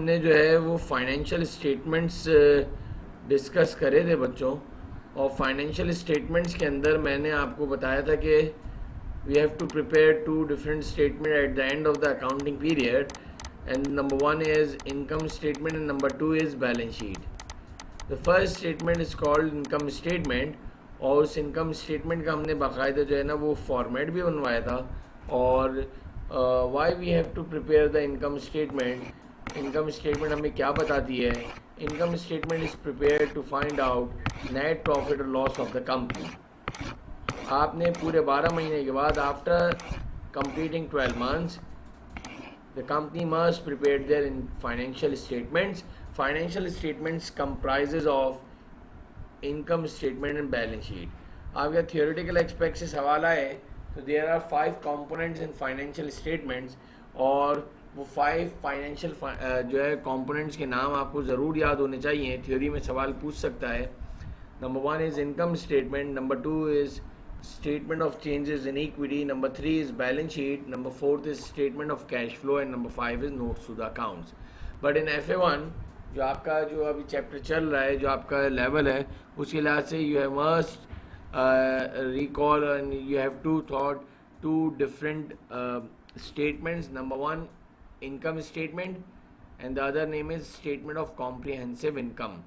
हमने जो है वो फाइनेंशियल स्टेटमेंट्स डिस्कस करे थे बच्चों। और फाइनेंशियल स्टेटमेंट्स के अंदर मैंने आपको बताया था कि we have to prepare two different statement at the end of the accounting period, and number one is income statement and number two is balance sheet. The first statement is called income statement, और उस income statement का हमने बाकायदा जो है ना वो format भी बनवाया था। और why we have to prepare the income statement, income statement हमें क्या बताती है? Income statement is prepare to find out net profit और लॉस ऑफ द कंपनी। आपने पूरे 12 महीने के बाद, after completing 12 months, the company must prepare their financial statements. Financial statements comprises of income statement and balance sheet. आपका theoretical aspect से सवाल आए तो there are 5 components in financial statements, और वो 5 फाइनेंशियल जो है components के नाम आपको ज़रूर याद होने चाहिए, थ्योरी में सवाल पूछ सकता है। Number 1 is income statement, number 2 is statement of changes in equity, number 3 is balance sheet, number 4 is statement of cash flow, and number 5 is notes to the accounts. But in FA1 जो आपका जो अभी chapter चल रहा है, जो आपका level है, उसके लिहाज से you have must recall and you have to thought two different statements. Number one, income statement, and the other name is statement of comprehensive income,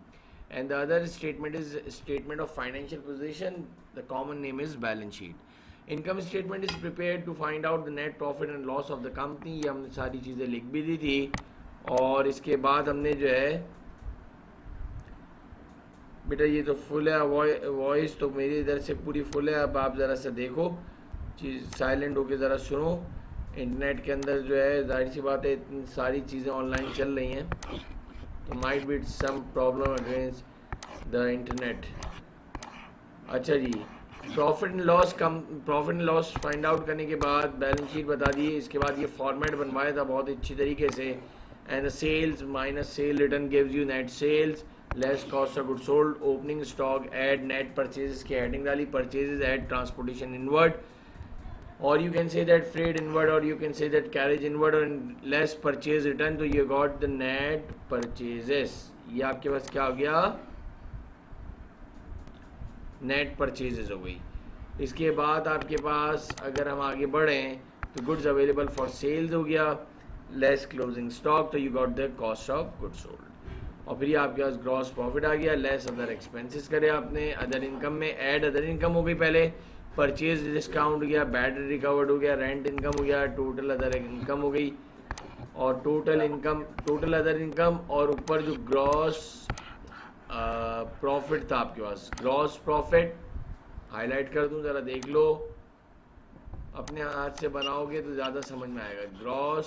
and the other statement is statement of financial position. The common name is balance sheet. Income statement is prepared to find out the net profit and loss of the company. ये हमने सारी चीज़ें लिख भी दी थी। और इसके बाद हमने जो है बेटा, ये तो फुल है, वॉइस तो मेरी इधर से पूरी फुल है। अब आप ज़रा सा देखो, चीज़ साइलेंट होके ज़रा सुनो। इंटरनेट के अंदर जो है जाहिर सी बात है इतनी सारी चीज़ें ऑनलाइन चल रही हैं, तो might be some problem against the internet. अच्छा जी, profit and loss find out करने के बाद बैलेंस शीट बता दी। इसके बाद ये फॉर्मेट बनवाया था बहुत अच्छी तरीके से। And sales minus sale return gives you net sales less cost of good sold, opening stock add net purchases की हेडिंग डाली, purchases add transportation inward, or you can say that freight inward, or you can say that carriage inward, and less purchase return, तो you got the net purchases। ये आपके पास क्या हो गया? Net purchases हो गई। इसके बाद आपके पास अगर हम आगे बढ़ें तो गुड्स अवेलेबल फॉर सेल्स हो गया, लेस क्लोजिंग स्टॉक, तो you got the cost of good sold. और फिर ये आपके पास ग्रॉस प्रॉफिट आ गया, लेस अदर एक्सपेंसेस करे आपने, अदर इनकम में ऐड अदर इनकम हो गई, पहले परचेज डिस्काउंट हो गया, बैड रिकवर्ड हो गया, रेंट इनकम हो गया, टोटल अदर इनकम हो गई, और total income, total other income, और ऊपर जो ग्रॉस प्रॉफिट था आपके पास, ग्रॉस प्रॉफिट हाईलाइट कर दूं, ज़रा देख लो, अपने हाथ से बनाओगे तो ज़्यादा समझ में आएगा। ग्रॉस,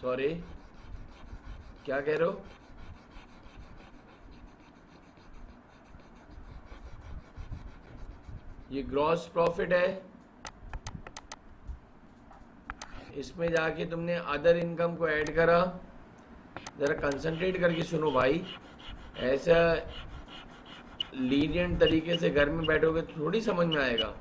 सॉरी क्या कह रहे हो? ये ग्रॉस प्रॉफिट है, इसमें जाके तुमने अदर इनकम को ऐड करा। ज़रा कंसंट्रेट करके सुनो भाई, ऐसा लीनियंट तरीके से घर में बैठोगे तो थोड़ी समझ में आएगा।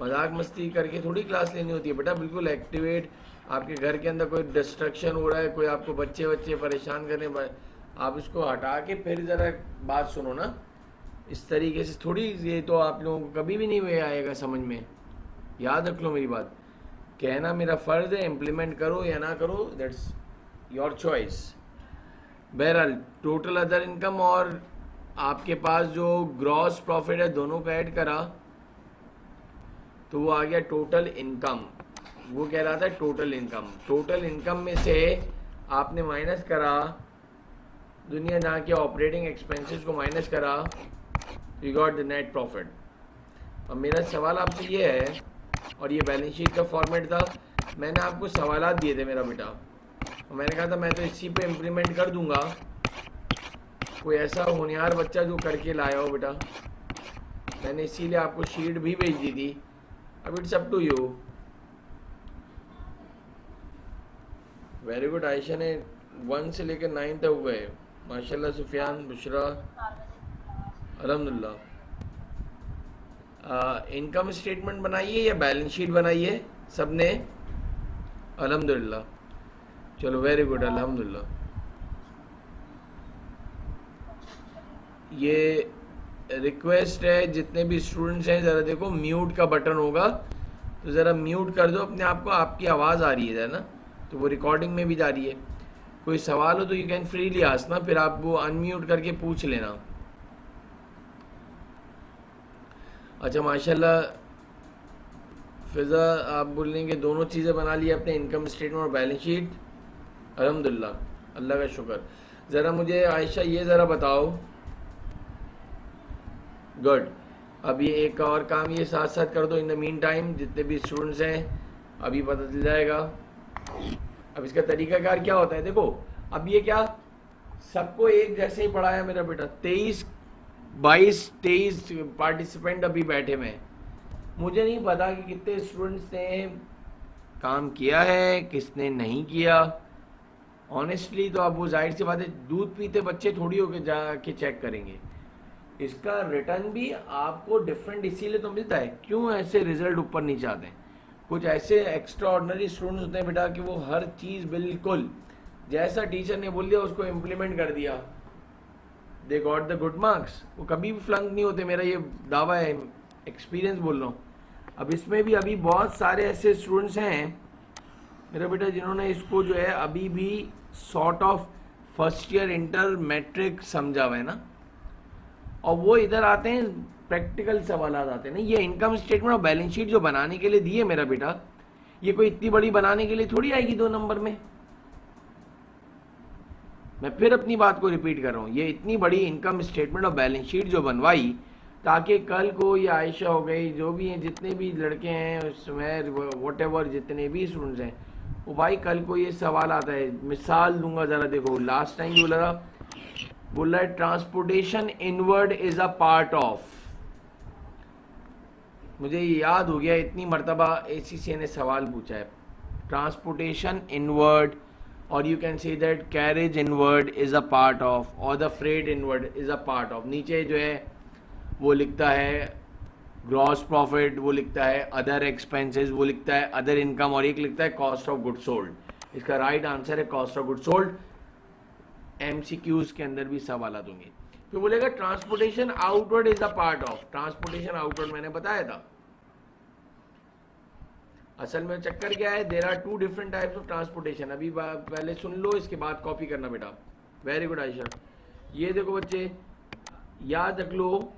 मजाक मस्ती करके थोड़ी क्लास लेनी होती है बेटा, बिल्कुल एक्टिवेट। आपके घर के अंदर कोई डिस्ट्रक्शन हो रहा है, कोई आपको बच्चे बच्चे परेशान करने, आप इसको हटा के फिर ज़रा बात सुनो ना। इस तरीके से थोड़ी, ये तो आप लोगों को कभी भी नहीं आएगा समझ में। याद रख लो मेरी बात, कहना मेरा फ़र्ज़ है, इम्प्लीमेंट करो या ना करो, दैट्स योर चॉइस। बहरहाल टोटल अदर इनकम और आपके पास जो ग्रॉस प्रॉफिट है, दोनों का ऐड करा तो वो आ गया टोटल इनकम। वो कह रहा था टोटल इनकम, टोटल इनकम में से आपने माइनस करा दुनिया जहाँ के ऑपरेटिंग एक्सपेंसेस को माइनस करा, you got the net profit. अब मेरा सवाल आपसे ये है, और ये बैलेंस शीट का फॉर्मेट था, मैंने आपको सवालात दिए थे मेरा बेटा, और मैंने कहा था मैं तो इसी पे इम्प्लीमेंट कर दूंगा। कोई ऐसा होनहार बच्चा जो करके लाया हो बेटा, मैंने इसीलिए आपको शीट भी भेज दी थी। अब it's up to you. Very good Ayesha ने 1 से लेकर 9 तक हुए, माशाल्लाह। सुफियान, बुशरा, अल्हम्दुलिल्लाह। इनकम स्टेटमेंट बनाइए या बैलेंस शीट बनाइए सबने? अल्हम्दुलिल्लाह, चलो वेरी गुड, अल्हम्दुलिल्लाह। ये रिक्वेस्ट है जितने भी स्टूडेंट्स हैं, ज़रा देखो म्यूट का बटन होगा तो ज़रा म्यूट कर दो अपने आप को, आपकी आवाज़ आ रही है ना, तो वो रिकॉर्डिंग में भी जा रही है। कोई सवाल हो तो यू कैन फ्रीली आस्क ना, फिर आप वो अनम्यूट करके पूछ लेना। अच्छा माशाल्लाह फिज़ा, आप बोलेंगे दोनों चीज़ें बना ली अपने, इनकम स्टेटमेंट और बैलेंस शीट। अल्हम्दुलिल्लाह, अल्लाह का शुक्र। ज़रा मुझे आयशा ये ज़रा बताओ, गुड। अब ये एक और काम ये साथ साथ कर दो, इन द मीन टाइम जितने भी स्टूडेंट्स हैं अभी पता चल जाएगा। अब इसका तरीकाकार क्या होता है, देखो अब ये क्या सबको एक जैसे ही पढ़ाया मेरा बेटा, 23 पार्टिसिपेंट अभी बैठे हुए हैं। मुझे नहीं पता कि कितने स्टूडेंट्स ने काम किया है, किसने नहीं किया। ऑनेस्टली तो अब वो जाहिर सी बात है, दूध पीते बच्चे थोड़ी होके जाके चेक करेंगे। इसका रिटर्न भी आपको डिफरेंट इसीलिए तो मिलता है। क्यों ऐसे रिजल्ट ऊपर नीचे आते हैं? कुछ ऐसे एक्स्ट्रा ऑर्डनरी स्टूडेंट्स होते हैं बेटा कि वो हर चीज़ बिल्कुल जैसा टीचर ने बोल दिया उसको इम्प्लीमेंट कर दिया, they got the good marks. वो कभी भी फ्लंक नहीं होते, मेरा ये दावा है, एक्सपीरियंस बोल रहा हूँ। अब इसमें भी अभी बहुत सारे ऐसे स्टूडेंट्स हैं मेरा बेटा जिन्होंने इसको जो है अभी भी sort of first year inter matric समझा हुआ है ना, और वो इधर आते हैं प्रैक्टिकल सवाल आते हैं ना। ये इनकम स्टेटमेंट और बैलेंस शीट जो बनाने के लिए दी है मेरा बेटा, ये कोई इतनी बड़ी बनाने के लिए थोड़ी आएगी 2 नंबर में। मैं फिर अपनी बात को रिपीट कर रहा हूँ, ये इतनी बड़ी इनकम स्टेटमेंट और बैलेंस शीट जो बनवाई ताकि कल को ये आयशा हो गई, जो भी हैं जितने भी लड़के हैं उसमें वट एवर जितने भी स्टूडेंट्स हैं, वो भाई कल को ये सवाल आता है। मिसाल दूंगा ज़रा, देखो लास्ट टाइम बोला है transportation inward is a part of. मुझे याद हो गया इतनी मर्तबा ACCA ने सवाल पूछा है, ट्रांसपोर्टेशन इनवर्ड, और you can say that carriage inward is a part of, और the freight inward is a part of. नीचे जो है वो लिखता है ग्रॉस प्रॉफिट, वो लिखता है अदर एक्सपेंसेस, वो लिखता है अदर इनकम, और एक लिखता है कॉस्ट ऑफ गुड सोल्ड। इसका राइट आंसर है cost of good sold. MCQs के अंदर भी सवाल दूंगे। तो बोलेगा transportation outward is a part of. Transportation outward मैंने बताया था। असल में चक्कर क्या है, there are 2 different types of transportation. अभी पहले सुन लो, इसके बाद कॉपी करना बेटा। Very good Ayesha. ये देखो बच्चे, याद रख लो,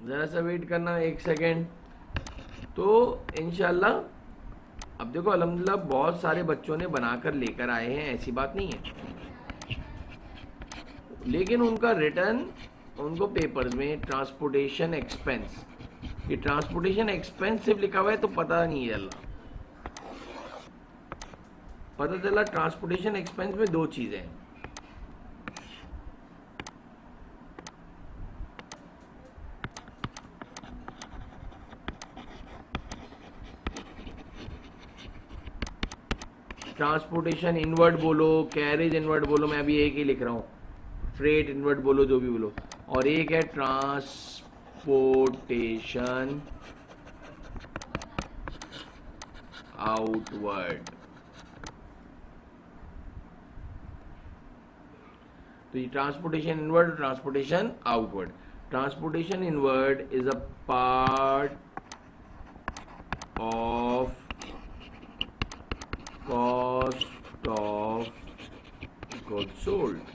जरा सा वेट करना 1 सेकेंड। तो इंशाल्लाह अब देखो अल्हम्दुलिल्लाह बहुत सारे बच्चों ने बनाकर लेकर आए हैं, ऐसी बात नहीं है, लेकिन उनका रिटर्न उनको पेपर्स में ट्रांसपोर्टेशन एक्सपेंस, ये ट्रांसपोर्टेशन एक्सपेंस सिर्फ लिखा हुआ है तो पता नहीं चला। पता चला ट्रांसपोर्टेशन एक्सपेंस में 2 चीज़ें हैं। ट्रांसपोर्टेशन इनवर्ड बोलो, कैरेज इनवर्ड बोलो, मैं अभी एक ही लिख रहा हूँ, फ्रेट इनवर्ड बोलो, जो भी बोलो, और एक है ट्रांसपोर्टेशन आउटवर्ड। तो ये transportation inward, transportation outward. Transportation inward is a part of cost of goods sold.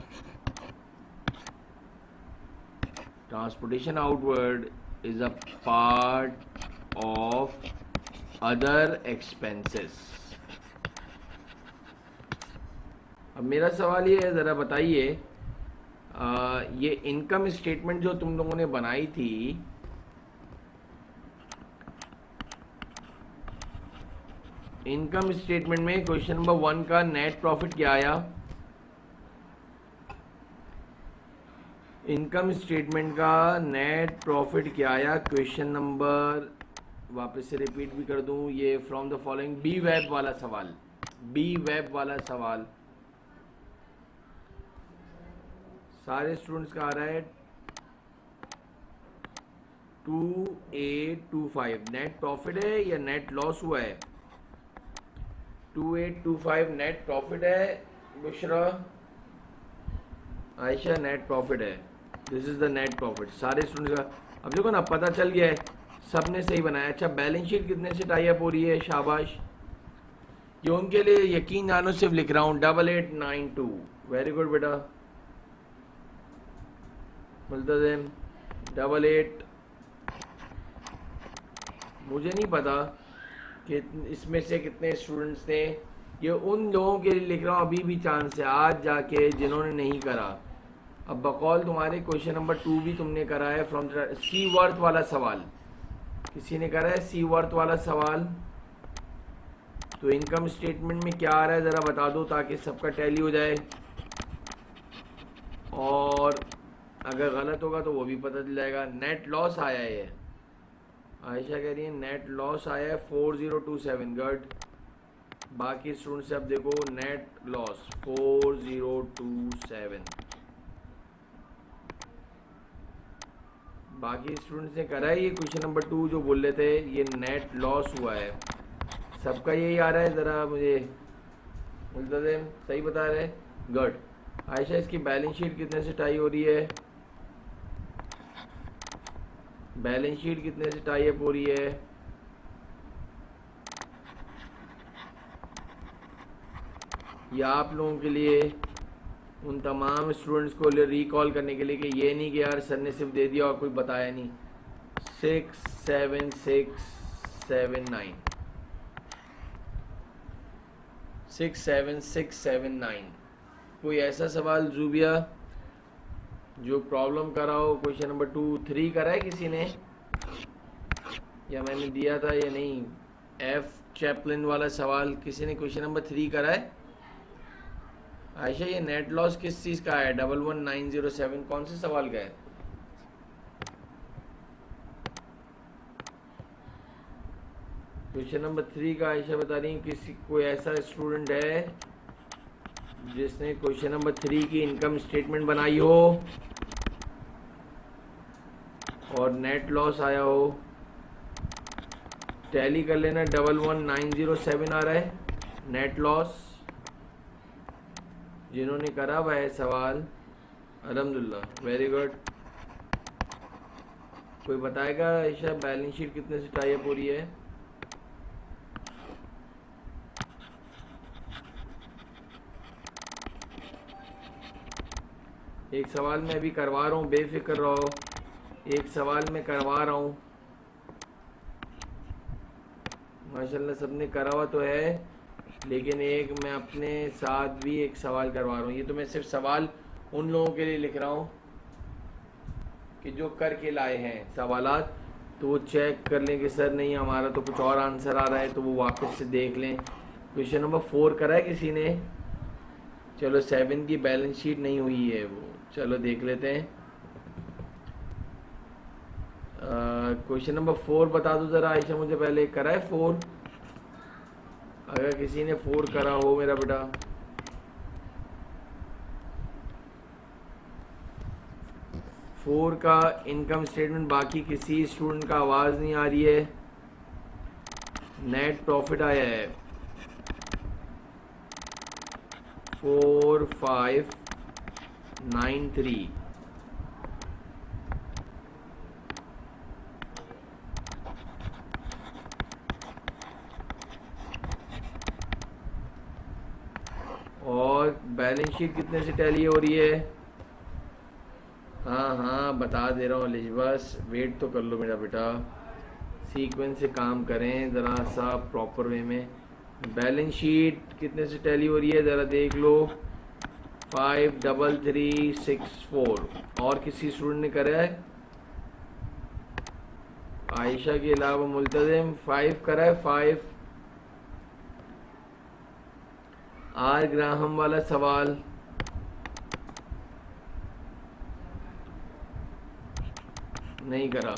Transportation outward is a part of other expenses. अब मेरा सवाल ये है, ज़रा बताइए, ये इनकम स्टेटमेंट जो तुम लोगों ने बनाई थी, इनकम स्टेटमेंट में क्वेश्चन नंबर 1 का नेट प्रॉफिट क्या आया? इनकम स्टेटमेंट का नेट प्रॉफिट क्या आया? क्वेश्चन नंबर, वापस से रिपीट भी कर दूं, ये फ्रॉम द फॉलोइंग, बी वेब वाला सवाल, बी वेब वाला सवाल सारे स्टूडेंट्स का आ रहा है। 2825 नेट प्रॉफिट है या नेट लॉस हुआ है? 2825 नेट प्रॉफिट है बुशरा, आयशा नेट प्रॉफिट है। This is the net profit सारे स्टूडेंट्स का। अब देखो ना पता चल गया है, सबने सही बनाया। अच्छा बैलेंस शीट कितने से टाई अप हो रही है? शाबाश, ये उनके लिए यकीन जानो सिर्फ लिख रहा हूँ 8892। वेरी गुड बेटा मुल्तजिम 88। मुझे नहीं पता कि इसमें से कितने स्टूडेंट्स ने, ये उन लोगों के लिए लिख रहा हूँ अभी भी चांस है आज जाके जिन्होंने नहीं करा। अब बकौल तुम्हारे क्वेश्चन नंबर 2 भी तुमने करा है फ्रॉम सी वर्थ वाला सवाल, किसी ने करा है सी वर्थ वाला सवाल? तो इनकम स्टेटमेंट में क्या आ रहा है ज़रा बता दो ताकि सबका टैली हो जाए, और अगर गलत होगा तो वो भी पता चल जाएगा। नेट लॉस आया है, आयशा कह रही है नेट लॉस आया है 4027। गुड, बाकी स्टूडेंट से अब देखो नेट लॉस 4027। बाकी स्टूडेंट्स ने करा है ये क्वेश्चन नंबर 2 जो बोल रहे थे ये नेट लॉस हुआ है, सबका यही आ रहा है? ज़रा मुझे मुल्तज़िम सही बता रहे? गुड। आयशा इसकी बैलेंस शीट कितने से टाई हो रही है? बैलेंस शीट कितने से टाई अप हो रही है? या आप लोगों के लिए उन तमाम स्टूडेंट्स को रिकॉल करने के लिए कि ये नहीं कि यार सर ने सिर्फ दे दिया और कोई बताया नहीं। 67679 67679। कोई ऐसा सवाल जूबिया जो प्रॉब्लम करा हो? क्वेश्चन नंबर 2 3 करा है किसी ने, या मैंने दिया था या नहीं? एफ चैपलिन वाला सवाल किसी ने क्वेश्चन नंबर 3 करा है? आयशा ये नेट लॉस किस चीज़ का है? 11907 कौन से सवाल का है? क्वेश्चन नंबर 3 का आयशा बता रही है किसी कोई ऐसा स्टूडेंट है जिसने क्वेश्चन नंबर 3 की इनकम स्टेटमेंट बनाई हो और नेट लॉस आया हो? टैली कर लेना, 11907 आ रहा है नेट लॉस। जिन्होंने करा हुआ है सवाल अल्हम्दुलिल्लाह, वेरी गुड। कोई बताएगा आयशा बैलेंस शीट कितने से टाई अप हो रही है? एक सवाल मैं अभी करवा रहा हूँ, बेफिक्र रहो, एक सवाल मैं करवा रहा हूँ। माशाल्लाह सबने करा हुआ तो है, लेकिन एक मैं अपने साथ भी एक सवाल करवा रहा हूँ। ये तो मैं सिर्फ सवाल उन लोगों के लिए लिख रहा हूँ कि जो करके लाए हैं सवालात, तो वो चेक कर लें कि सर नहीं हमारा तो कुछ और आंसर आ रहा है, तो वो वापस से देख लें। क्वेश्चन नंबर 4 करा है किसी ने? चलो 7 की बैलेंस शीट नहीं हुई है वो, चलो देख लेते हैं। क्वेश्चन नंबर 4 बता दो ज़रा आयशा मुझे पहले, करा है 4? अगर किसी ने 4 करा हो मेरा बेटा, फोर का इनकम स्टेटमेंट, बाकी किसी स्टूडेंट का आवाज़ नहीं आ रही है। नेट प्रॉफिट आया है 4593। और बैलेंस शीट कितने से टैली हो रही है? हाँ हाँ बता दे रहा हूँ बस वेट तो कर लो मेरा बेटा, सीक्वेंस से काम करें ज़रा सा प्रॉपर वे में। बैलेंस शीट कितने से टैली हो रही है ज़रा देख लो, 53364। और किसी स्टूडेंट ने करा है? आयशा के अलावा मुल्तजिम 5 करा है? 5 आर ग्राहम वाला सवाल नहीं करा?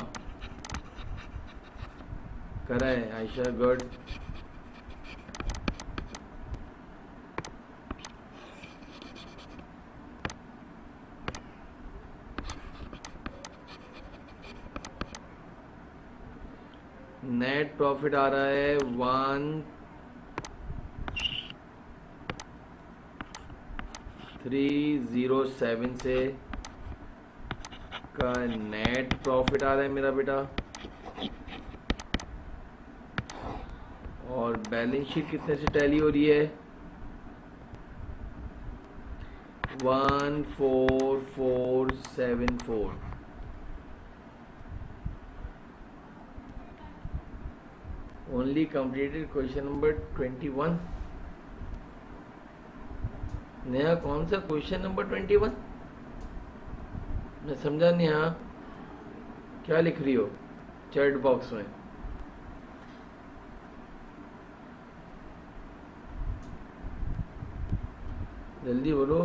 करा है आयशा, गुड। नेट प्रॉफिट आ रहा है 1307 से का नेट प्रॉफिट आ रहा है मेरा बेटा, और बैलेंस शीट कितने से टैली हो रही है 14474। Only completed question number 21। नया कौन सा क्वेश्चन नंबर 21? मैं समझा नहीं। हाँ, क्या लिख रही हो चैट बॉक्स में? जल्दी बोलो।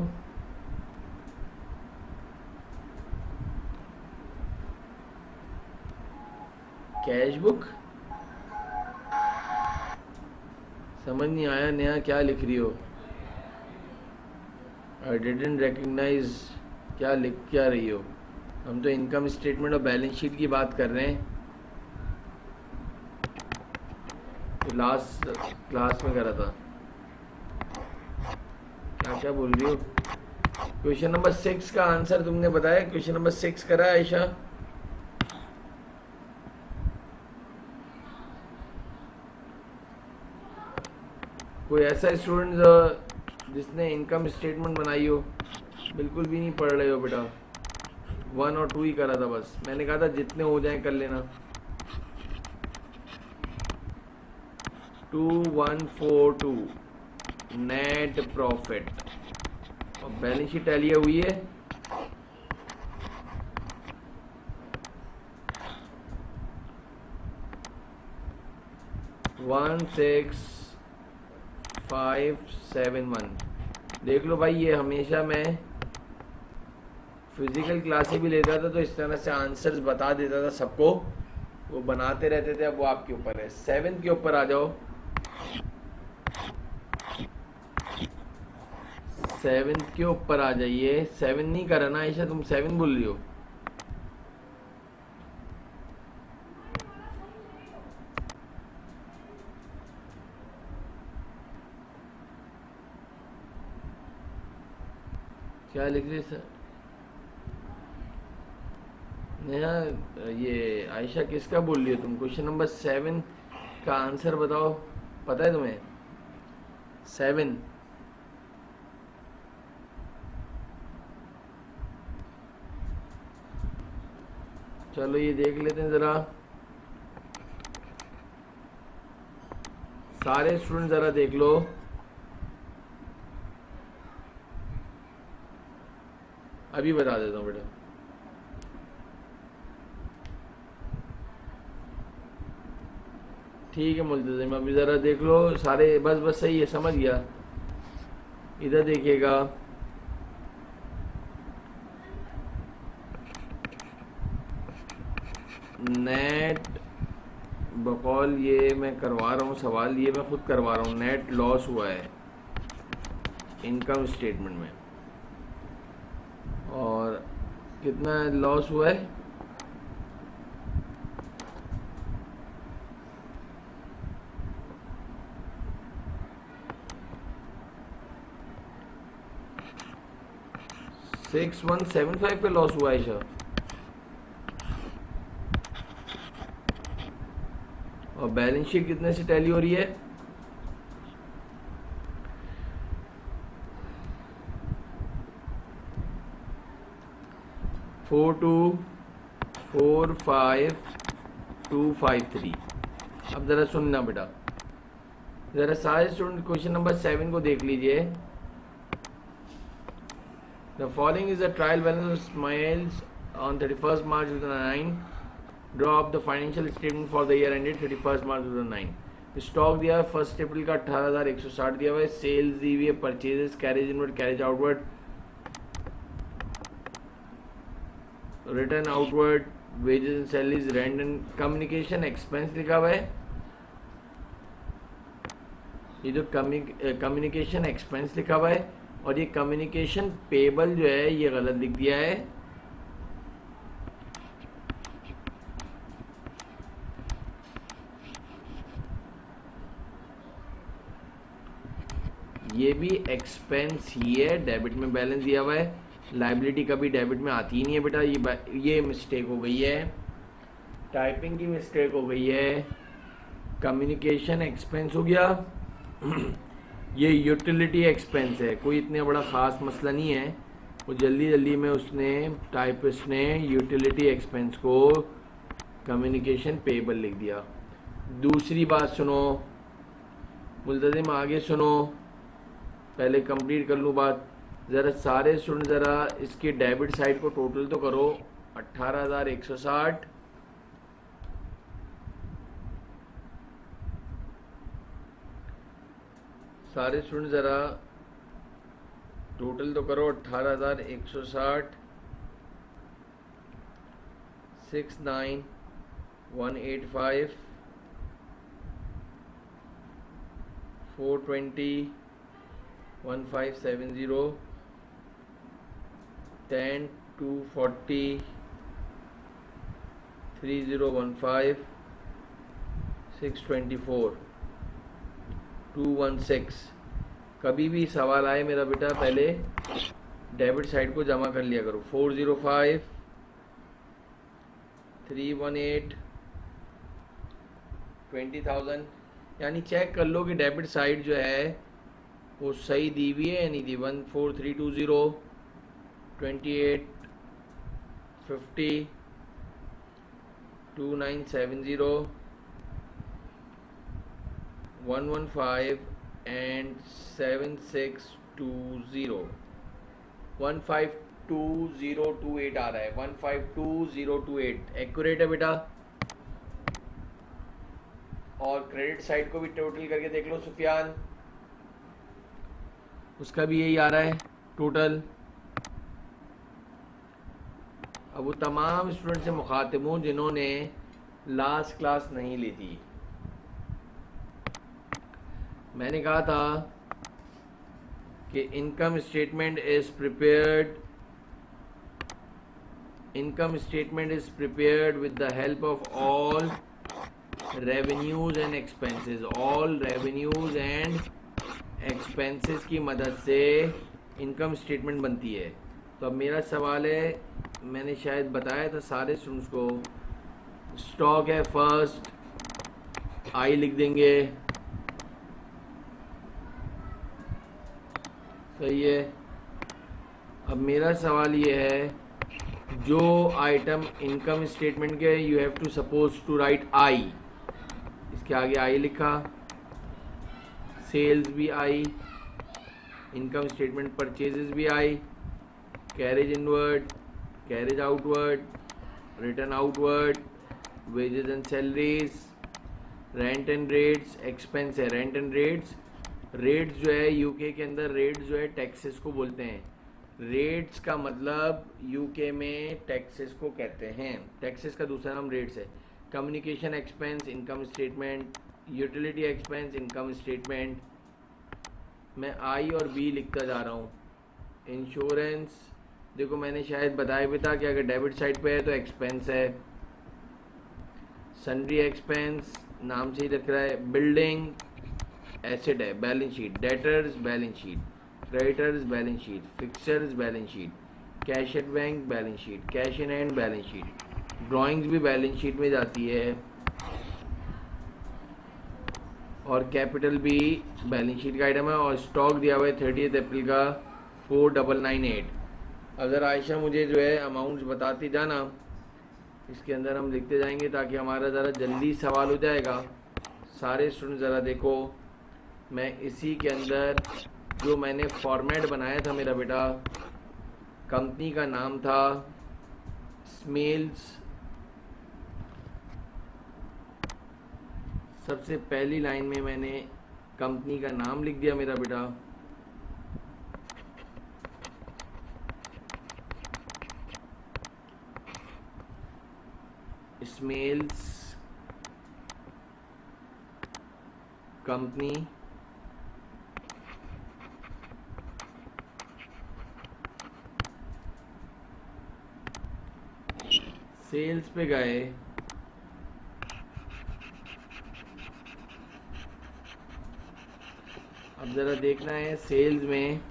कैश बुक समझ नहीं आया। नया क्या लिख रही हो? I didn't recognise. क्या लिख क्या रही हो? हम तो इनकम स्टेटमेंट और बैलेंस शीट की बात कर रहे हैं, तो लास्ट क्लास में करा था। क्या क्या बोल रही हो? क्वेश्चन नंबर 6 का आंसर तुमने बताया। क्वेश्चन नंबर 6 करा है आयशा? कोई ऐसा स्टूडेंट जिसने इनकम स्टेटमेंट बनाई हो? बिल्कुल भी नहीं पढ़ रहे हो बेटा। 1 और 2 ही करा था बस। मैंने कहा था जितने हो जाए कर लेना। 2142 नेट प्रॉफिट और बैलेंस शीट टैली हुई है। वन 6571। देख लो भाई, ये हमेशा मैं फिजिकल क्लासेस भी लेता था तो इस तरह से आंसर्स बता देता था सबको, वो बनाते रहते थे। अब वो आपके ऊपर है। 7 के ऊपर आ जाओ। 7 के ऊपर आ जाइए। 7 नहीं करा ना आयशा? तुम 7 बोल रही हो। क्या लिख रही सर? नेहा, ये आयशा किसका बोल रही हो तुम? क्वेश्चन नंबर 7 का आंसर बताओ। पता है तुम्हें? 7। चलो ये देख लेते हैं ज़रा। सारे स्टूडेंट ज़रा देख लो। अभी बता देता हूँ बेटा। ठीक है मुल्तज़िम, अभी ज़रा देख लो सारे। बस बस सही है, समझ गया। इधर देखिएगा। नेट बकौल ये मैं करवा रहा हूँ सवाल, ये मैं खुद करवा रहा हूँ। नेट लॉस हुआ है इनकम स्टेटमेंट में, और कितना लॉस हुआ है? $6175 पे लॉस हुआ है सर। और बैलेंस शीट कितने से टैली हो रही है? $4245,253। अब ज़रा सुनना बेटा, ज़रा सारे स्टूडेंट क्वेश्चन नंबर 7 को देख लीजिए। The following is a trial balance of smiles on 31st March 2009। Draw up the financial statement for the year ended 31st March 2009। Stock दिया है 1 अप्रैल का 18,160 दिया हुआ है। सेल्स दी हुई है, purchases, carriage inward, carriage outward, return outward, wages and salaries, rent and communication expense लिखा हुआ है। ये जो कम्युनिकेशन एक्सपेंस लिखा हुआ है, और ये कम्युनिकेशन पेबल जो है ये गलत लिख दिया है। ये भी एक्सपेंस ही है, डेबिट में बैलेंस दिया हुआ है, लाइबिलिटी कभी डेबिट में आती ही नहीं है बेटा, ये मिस्टेक हो गई है, टाइपिंग की मिस्टेक हो गई है। कम्युनिकेशन एक्सपेंस हो गया ये यूटिलिटी एक्सपेंस है, कोई इतना बड़ा ख़ास मसला नहीं है, वो जल्दी जल्दी में उसने टाइपिस्ट ने यूटिलिटी एक्सपेंस को कम्युनिकेशन पेबल लिख दिया। दूसरी बात सुनो मुल्तज़िम, आगे सुनो, पहले कंप्लीट कर लूँ बात। ज़रा सारे स्टूडेंट ज़रा इसके डेबिट साइड को टोटल तो करो, 18,160, सारे स्टूडेंट ज़रा टोटल तो करो, 18,160, 69,185, 420, 1570, 10, 240, 3015, 624, 216। कभी भी सवाल आए मेरा बेटा पहले डेबिट साइड को जमा कर लिया करो। 405, 318, 20,000, यानी चेक कर लो कि डेबिट साइड जो है वो सही दी हुई है या नहीं दी। 14320, 28, 50, 2970, 115 and 7620, 152028 आ रहा है, 152028 एक्यूरेट है बेटा। और क्रेडिट साइड को भी टोटल करके देख लो सुफियान, उसका भी यही आ रहा है टोटल। अब वो तमाम स्टूडेंट से मुखातिब हूँ जिन्होंने लास्ट क्लास नहीं ली थी। मैंने कहा था कि income statement is prepared with the help of all revenues and expenses. All revenues and expenses की मदद से इनकम स्टेटमेंट बनती है। तो अब मेरा सवाल है, मैंने शायद बताया था सारे स्टूडेंट्स को, स्टॉक है फर्स्ट, आई लिख देंगे, सही है। अब मेरा सवाल ये है, जो आइटम इनकम स्टेटमेंट के you have to suppose to write I, इसके आगे आई लिखा, सेल्स भी आई, इनकम स्टेटमेंट परचेजेस भी आई, carriage inward, carriage outward, return outward, wages and salaries, rent and rates, expense है रेंट एंड रेट्स। रेट्स जो है यूके के अंदर, रेट्स जो है टैक्सेस को बोलते हैं। रेट्स का मतलब यूके में टैक्सेस को कहते हैं, टैक्सेस का दूसरा नाम रेट्स है। Communication expense income statement, utility expense income statement. मैं आई और बी लिखता जा रहा हूँ। इंश्योरेंस, देखो मैंने शायद बताया भी था कि अगर डेबिट साइड पे है तो एक्सपेंस है। सन्ड्री एक्सपेंस नाम से ही रख रहा है। बिल्डिंग एसेट है, balance sheet. Debtors balance sheet, creditors balance sheet, fixers balance sheet, cash at bank balance sheet, cash in hand balance sheet. Drawings भी बैलेंस शीट में जाती है और कैपिटल भी बैलेंस शीट का आइटम है। और स्टॉक दिया हुआ है 30 अप्रैल का 4998। अब ज़रा आयशा मुझे जो है अमाउंट्स बताती जाना, इसके अंदर हम लिखते जाएंगे ताकि हमारा ज़रा जल्दी सवाल हो जाएगा। सारे स्टूडेंट ज़रा देखो, मैं इसी के अंदर जो मैंने फॉर्मेट बनाया था मेरा बेटा, कंपनी का नाम था स्मेल्स। सबसे पहली लाइन में मैंने कंपनी का नाम लिख दिया मेरा बेटा, स्मेल्स कंपनी। सेल्स पे गए, अब ज़रा देखना है सेल्स में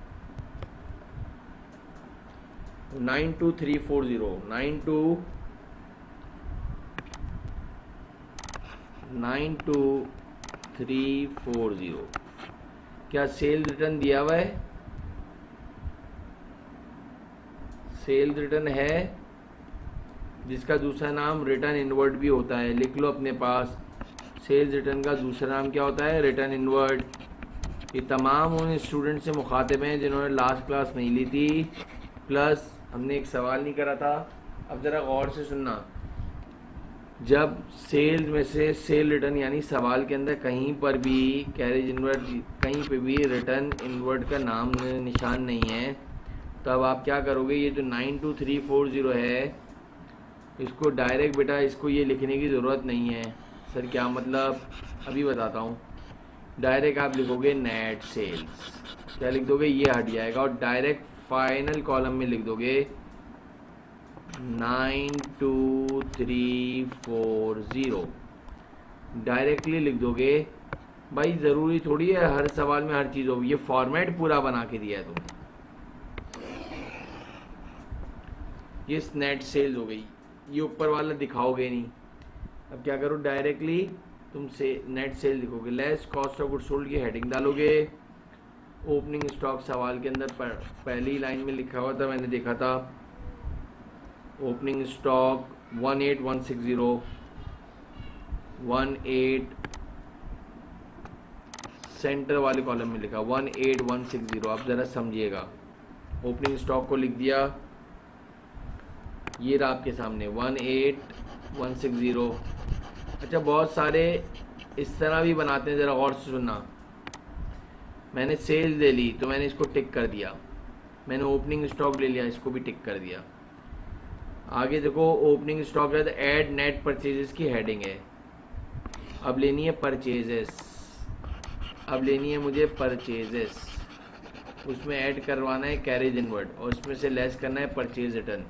92340 क्या सेल रिटर्न दिया हुआ है? सेल रिटर्न है, जिसका दूसरा नाम रिटर्न इनवर्ड भी होता है। लिख लो अपने पास, सेल्स रिटर्न का दूसरा नाम क्या होता है? Return inward. ये तमाम उन स्टूडेंट से मुखातिब हैं जिन्होंने लास्ट क्लास नहीं ली थी, प्लस हमने एक सवाल नहीं करा था। अब ज़रा गौर से सुनना, जब सेल्स में से सेल रिटर्न यानी सवाल के अंदर कहीं पर भी कैरेज इनवर्ड, कहीं पे भी रिटर्न इनवर्ड का नाम निशान नहीं है, तब आप क्या करोगे? ये जो 92340 है, इसको डायरेक्ट बेटा इसको ये लिखने की ज़रूरत नहीं है। सर क्या मतलब? अभी बताता हूँ। डायरेक्ट आप लिखोगे नेट सेल्स। क्या लिख दोगे? ये हट जाएगा और डायरेक्ट फाइनल कॉलम में लिख दोगे 92340। डायरेक्टली लिख दोगे। भाई ज़रूरी थोड़ी है हर सवाल में हर चीज़ हो, ये फॉर्मेट पूरा बना के दिया है तुम्हें। ये नेट सेल्स हो गई, ये ऊपर वाला दिखाओगे नहीं। अब क्या करो? डायरेक्टली तुम से नेट सेल लिखोगे, less cost of goods sold की हेडिंग डालोगे। ओपनिंग स्टॉक सवाल के अंदर पहली लाइन में लिखा हुआ था, मैंने देखा था। ओपनिंग स्टॉक 18160, 18 सेंटर वाले कॉलम में लिखा 18160। आप ज़रा समझिएगा, ओपनिंग स्टॉक को लिख दिया, ये रहा आपके सामने 18160। अच्छा, बहुत सारे इस तरह भी बनाते हैं, ज़रा गौर से सुनना। मैंने सेल्स ले ली तो मैंने इसको टिक कर दिया, मैंने ओपनिंग स्टॉक ले लिया, इसको भी टिक कर दिया। आगे देखो, ओपनिंग स्टॉक है तो ऐड नेट परचेजेस की हेडिंग है। अब लेनी है परचेजेस, अब लेनी है मुझे परचेजेस, उसमें ऐड करवाना है कैरेज इनवर्ड और उसमें से लेस करना है परचेज रिटर्न,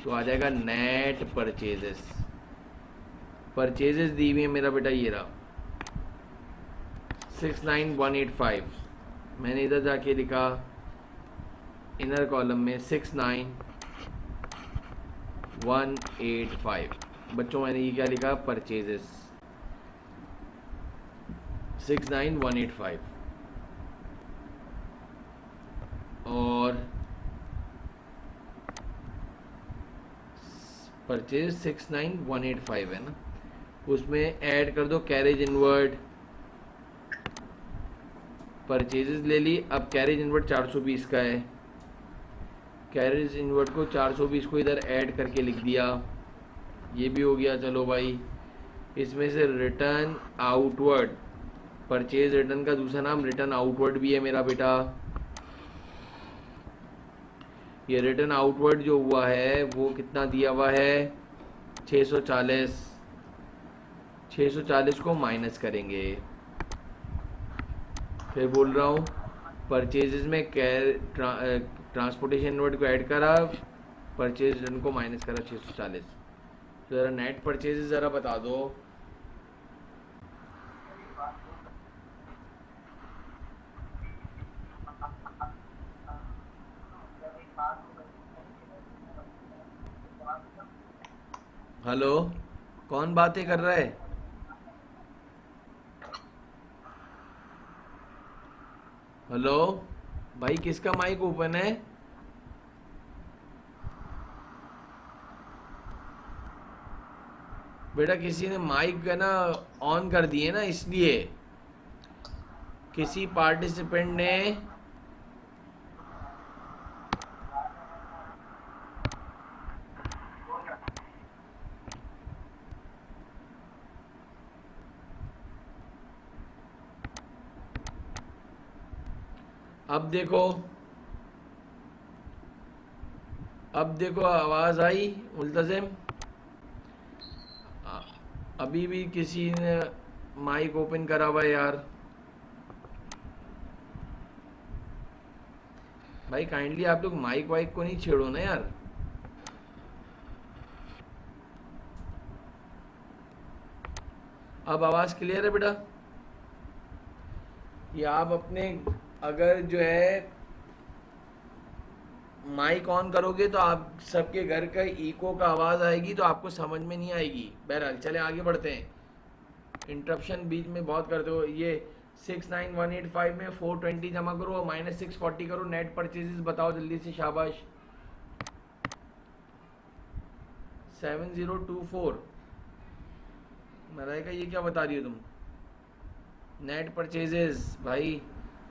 तो आ जाएगा नेट परचेजेस। परचेजेस दी हुई है मेरा बेटा, ये रहा 69185। मैंने इधर जाके लिखा इनर कॉलम में 69185। बच्चों मैंने ये क्या लिखा? परचेजेस 69185 और परचेज 69185 है ना, उसमें ऐड कर दो कैरेज इनवर्ड। परचेजेस ले ली, अब कैरेज इनवर्ड 420 का है, कैरेज इनवर्ड को 420 को इधर ऐड करके लिख दिया, ये भी हो गया। चलो भाई, इसमें से रिटर्न आउटवर्ड, परचेज रिटर्न का दूसरा नाम रिटर्न आउटवर्ड भी है मेरा बेटा। ये रिटर्न आउटवर्ड जो हुआ है वो कितना दिया हुआ है? 640। 640 को माइनस करेंगे, फिर बोल रहा हूँ परचेजेस में ट्रांसपोर्टेशन इनवर्ड को ऐड करा, परचेज रिटर्न को माइनस करा 640। तो ज़रा नेट परचेजेस ज़रा बता दो। हेलो, कौन बातें कर रहा है? हेलो भाई, किसका माइक ओपन है? बेटा किसी ने माइक का ना ऑन कर दिए ना, इसलिए किसी पार्टिसिपेंट ने अब देखो, अब देखो आवाज आई मुल्तजिम? अभी भी किसी ने माइक ओपन करा हुआ है यार। भाई काइंडली आप लोग माइक वाइक को नहीं छेड़ो ना यार। अब आवाज क्लियर है बेटा? कि आप अपने अगर जो है माइक ऑन करोगे तो आप सबके घर का इको का आवाज़ आएगी तो आपको समझ में नहीं आएगी। बहरहाल चले आगे बढ़ते हैं, इंटरप्शन बीच में बहुत करते हो। ये 69185 में 420 जमा करो और -640 करो। नेट परचेजेस बताओ जल्दी से, शाबाश। 7024 मलाइका, ये क्या बता रही हो तुम? नेट परचेजेस भाई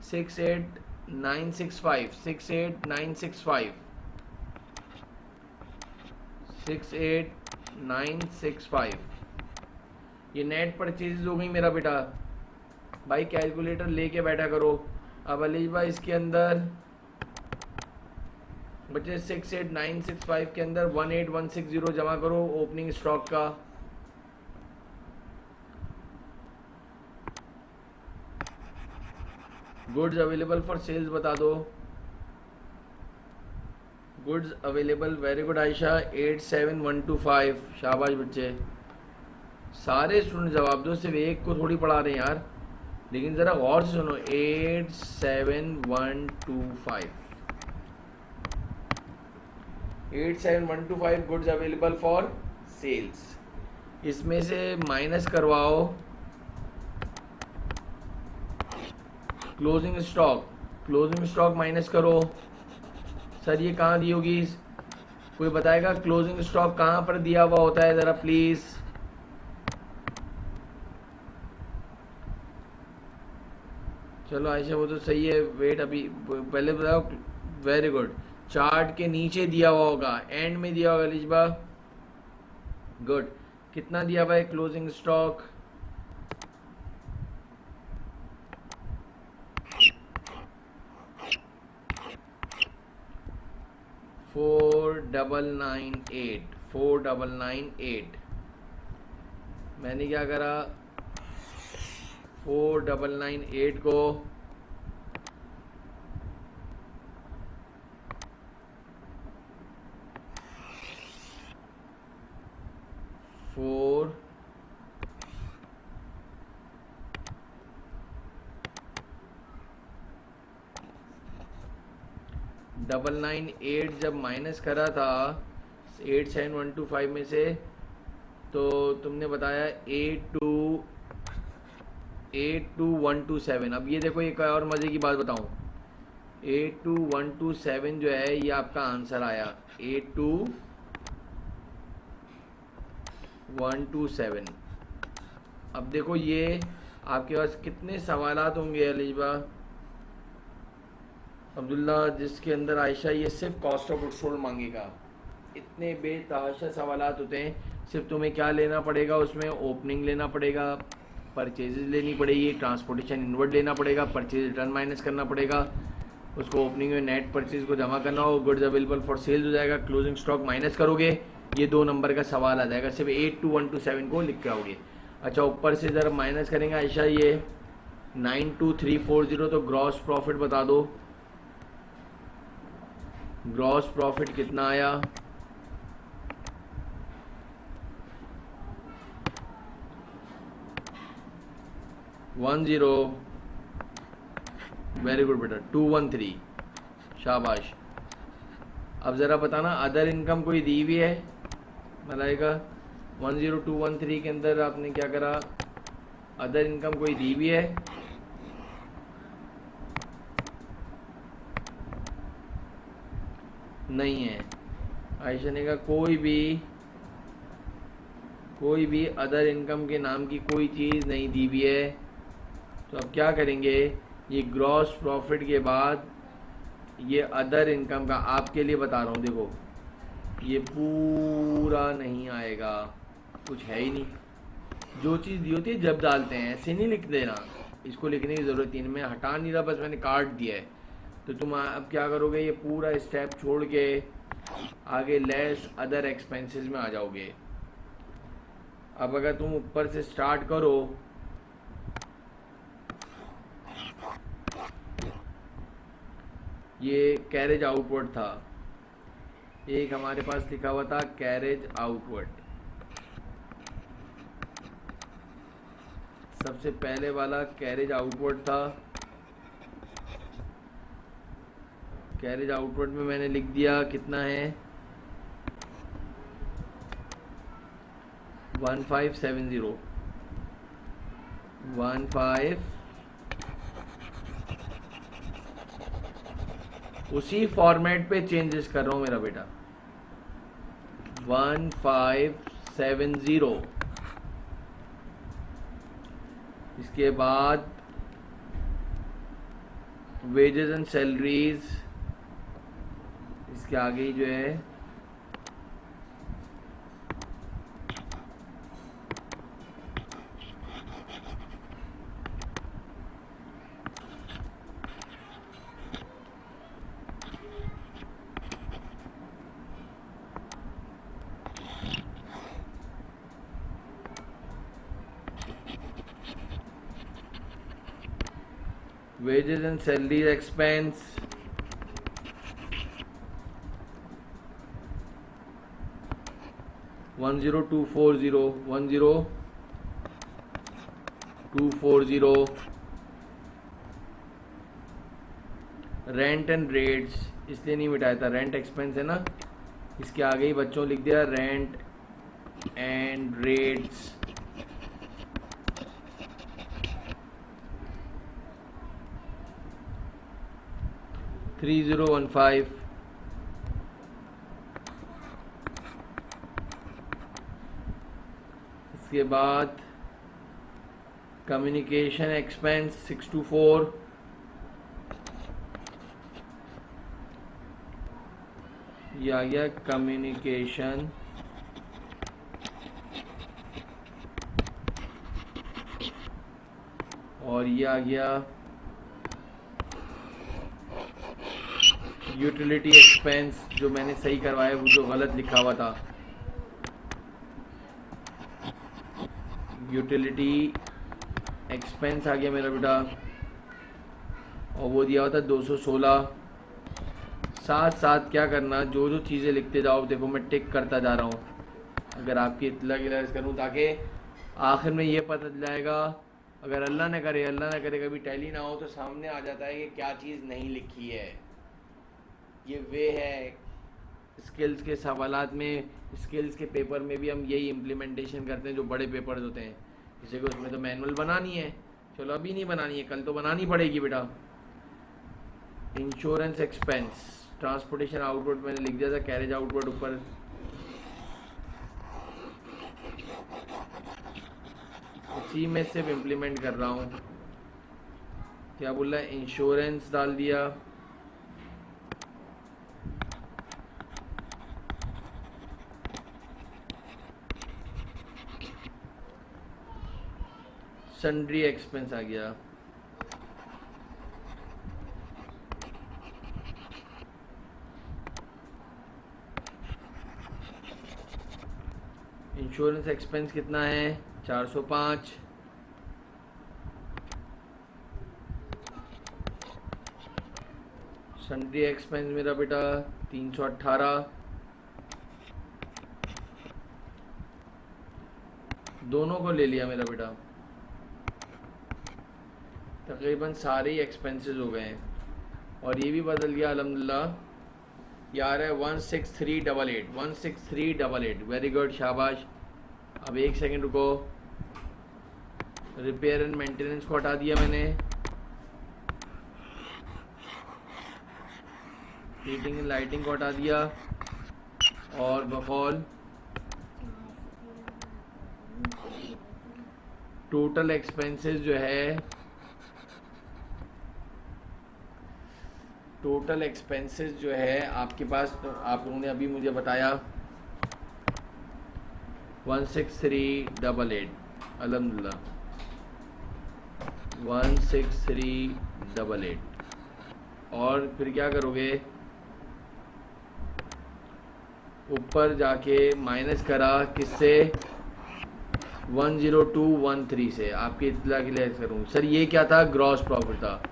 68965 68965 68965 ये नेट परचेजेस हो गई मेरा बेटा। भाई कैलकुलेटर लेके बैठा करो। अब अलीज भाई इसके अंदर बच्चे 68965 के अंदर 18160 जमा करो ओपनिंग स्टॉक का। गुड्स अवेलेबल फॉर सेल्स बता दो। Goods available, very good Ayesha. 87125, शाबाश बच्चे। सारे स्टूडेंट जवाब दो, सिर्फ एक को थोड़ी पढ़ा रहे हैं यार, लेकिन ज़रा गौर से सुनो। 87125 87125 गुड्स अवेलेबल फॉर सेल्स। इसमें से माइनस करवाओ closing stock. Closing stock minus करो। सर ये कहाँ दी होगी? कोई बताएगा क्लोजिंग स्टॉक कहाँ पर दिया हुआ होता है ज़रा प्लीज़? चलो आयशा वो तो सही है, वेट अभी पहले बताओ। वेरी गुड, चार्ट के नीचे दिया हुआ होगा, एंड में दिया होगा लिजबा। गुड, कितना दिया हुआ है closing stock? Four double nine eight. मैंने क्या करा, 4998 को 4998 जब माइनस करा था 87125 में से, तो तुमने बताया 82127। अब ये देखो, एक और मज़े की बात बताऊं, 82127 जो है ये आपका आंसर आया। 82127। अब देखो ये आपके पास कितने सवालात होंगे अलीबा अब्दुल्ला, जिसके अंदर आयशा ये सिर्फ कॉस्ट ऑफ गुड्स सोल्ड मांगेगा। इतने बेतहाशा सवालात होते हैं। सिर्फ तुम्हें क्या लेना पड़ेगा उसमें? ओपनिंग लेना पड़ेगा, परचेजेस लेनी पड़ेगी, ट्रांसपोर्टेशन इनवर्ड लेना पड़ेगा, परचेज रिटर्न माइनस करना पड़ेगा, उसको ओपनिंग में नेट परचेज को जमा करना हो, गुड्स अवेलेबल फॉर सेल्स हो जाएगा, क्लोजिंग स्टॉक माइनस करोगे, ये 2 नंबर का सवाल आ जाएगा। सिर्फ 82127 को लिख के आओगे। अच्छा, ऊपर से ज़रा माइनस करेंगे आयशा ये 92340, तो ग्रॉस प्रॉफिट बता दो। ग्रॉस प्रॉफिट कितना आया? वेरी गुड बेटा, 213, शाबाश। अब ज़रा बताना अदर इनकम कोई दी हुई है मलाइका? 10213 के अंदर आपने क्या करा? अदर इनकम कोई दी हुई है? नहीं है। आयशा ने कहा कोई भी अदर इनकम के नाम की कोई चीज़ नहीं दी हुई है। तो अब क्या करेंगे, ये ग्रॉस प्रॉफिट के बाद ये अदर इनकम का आपके लिए बता रहा हूँ, देखो ये पूरा नहीं आएगा, कुछ है ही नहीं। जो चीज़ दी होती है जब डालते हैं, ऐसे नहीं लिख देना, इसको लिखने की ज़रूरत नहीं, मैं हटा नहीं रहा, बस मैंने काट दिया है। तो तुम अब क्या करोगे, ये पूरा स्टेप छोड़ के आगे लेस अदर एक्सपेंसेस में आ जाओगे। अब अगर तुम ऊपर से स्टार्ट करो, ये कैरेज आउटवर्ड था, एक हमारे पास लिखा हुआ था कैरेज आउटवर्ड, सबसे पहले वाला कैरेज आउटवर्ड था। कैरेज आउटवर्ड में मैंने लिख दिया कितना है 1570 उसी फॉर्मेट पे चेंजेस कर रहा हूँ मेरा बेटा 1570। इसके बाद वेजेस एंड सैलरीज, इसके आगे ही जो है wages and salaries expense, one zero two four zero rent and rates, इसलिए नहीं मिटाया था, रेंट एक्सपेंस है ना, इसके आगे ही बच्चों लिख दिया रेंट एंड रेट्स। $3015। इसके बाद कम्युनिकेशन एक्सपेंस 624, ये आ गया कम्युनिकेशन, और ये आ गया यूटिलिटी एक्सपेंस, जो मैंने सही करवाया वो जो गलत लिखा हुआ था, यूटिलिटी एक्सपेंस आ गया मेरा बेटा, और वो दिया हुआ था 216। साथ साथ क्या करना, जो जो चीज़ें लिखते जाओ, देखो मैं टिक करता जा रहा हूँ, अगर आपकी इत्तला गिलाज करूँ, ताकि आखिर में ये पता चल जाएगा, अगर अल्लाह न करे कभी टैली ना हो तो सामने आ जाता है कि क्या चीज़ नहीं लिखी है। ये वे है स्किल्स के सवालात में, स्किल्स के पेपर में भी हम यही इम्प्लीमेंटेशन करते हैं, जो बड़े पेपर्स होते हैं। जैसे कि उसमें तो मैनुअल बनानी है, चलो अभी नहीं बनानी है, कल तो बनानी पड़ेगी बेटा। इंश्योरेंस एक्सपेंस, ट्रांसपोर्टेशन आउटवर्ड मैंने लिख दिया था, कैरेज आउटवर्ड ऊपर, उसी में सिर्फ इम्प्लीमेंट कर रहा हूँ। क्या बोल रहा है, इंश्योरेंस डाल दिया, सन्ड्री एक्सपेंस आ गया, इंश्योरेंस एक्सपेंस कितना है 405, सन्ड्री एक्सपेंस मेरा बेटा 318, दोनों को ले लिया मेरा बेटा, तकरीबन सारे ही एक्सपेंसेस हो गए हैं। और ये भी बदल गया अल्हम्दुलिल्लाह, यार है 16388, 16388, वेरी गुड, शाबाश। अब एक सेकंड रुको, रिपेयर एंड मेंटेनेंस को हटा दिया मैंने, हीटिंग एंड लाइटिंग को हटा दिया, और बकौल टोटल एक्सपेंसेस जो है, टोटल एक्सपेंसेस जो है आपके पास, तो आप लोगों ने अभी मुझे बताया 16388, अल्हम्दुलिल्लाह 16388। और फिर क्या करोगे, ऊपर जाके माइनस करा किससे, 10213 से। आपकी इत्तला के लिए करूँ सर, ये क्या था, ग्रॉस प्रॉफिट था।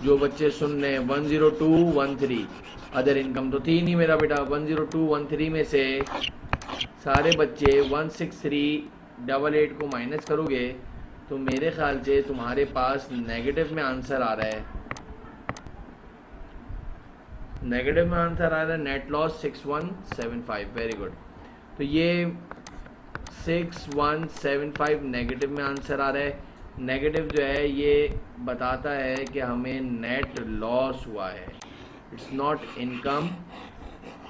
जो बच्चे सुन रहे हैं 10213, अदर इनकम तो थी नहीं मेरा बेटा। 10213 में से सारे बच्चे 16388 को माइनस करोगे तो मेरे ख्याल से तुम्हारे पास नेगेटिव में आंसर आ रहा है। नेगेटिव में आंसर आ रहा है नेट लॉस 6175, वेरी गुड। तो ये 6175 नेगेटिव में आंसर आ रहा है। नेगेटिव जो है ये बताता है कि हमें नेट लॉस हुआ है, it's not income,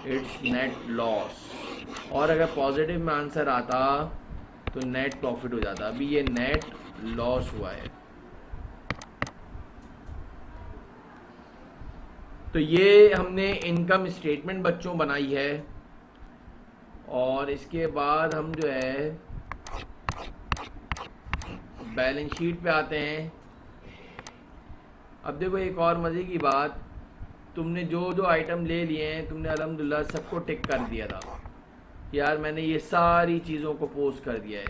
it's net loss. और अगर पॉजिटिव में आंसर आता तो नेट प्रॉफिट हो जाता, अभी ये नेट लॉस हुआ है। तो ये हमने इनकम स्टेटमेंट बच्चों बनाई है, और इसके बाद हम जो है बैलेंस शीट पे आते हैं। अब देखो एक और मज़े की बात, तुमने जो जो आइटम ले लिए हैं तुमने अल्हम्दुलिल्लाह सबको टिक कर दिया था, यार मैंने ये सारी चीज़ों को पोस्ट कर दिया है।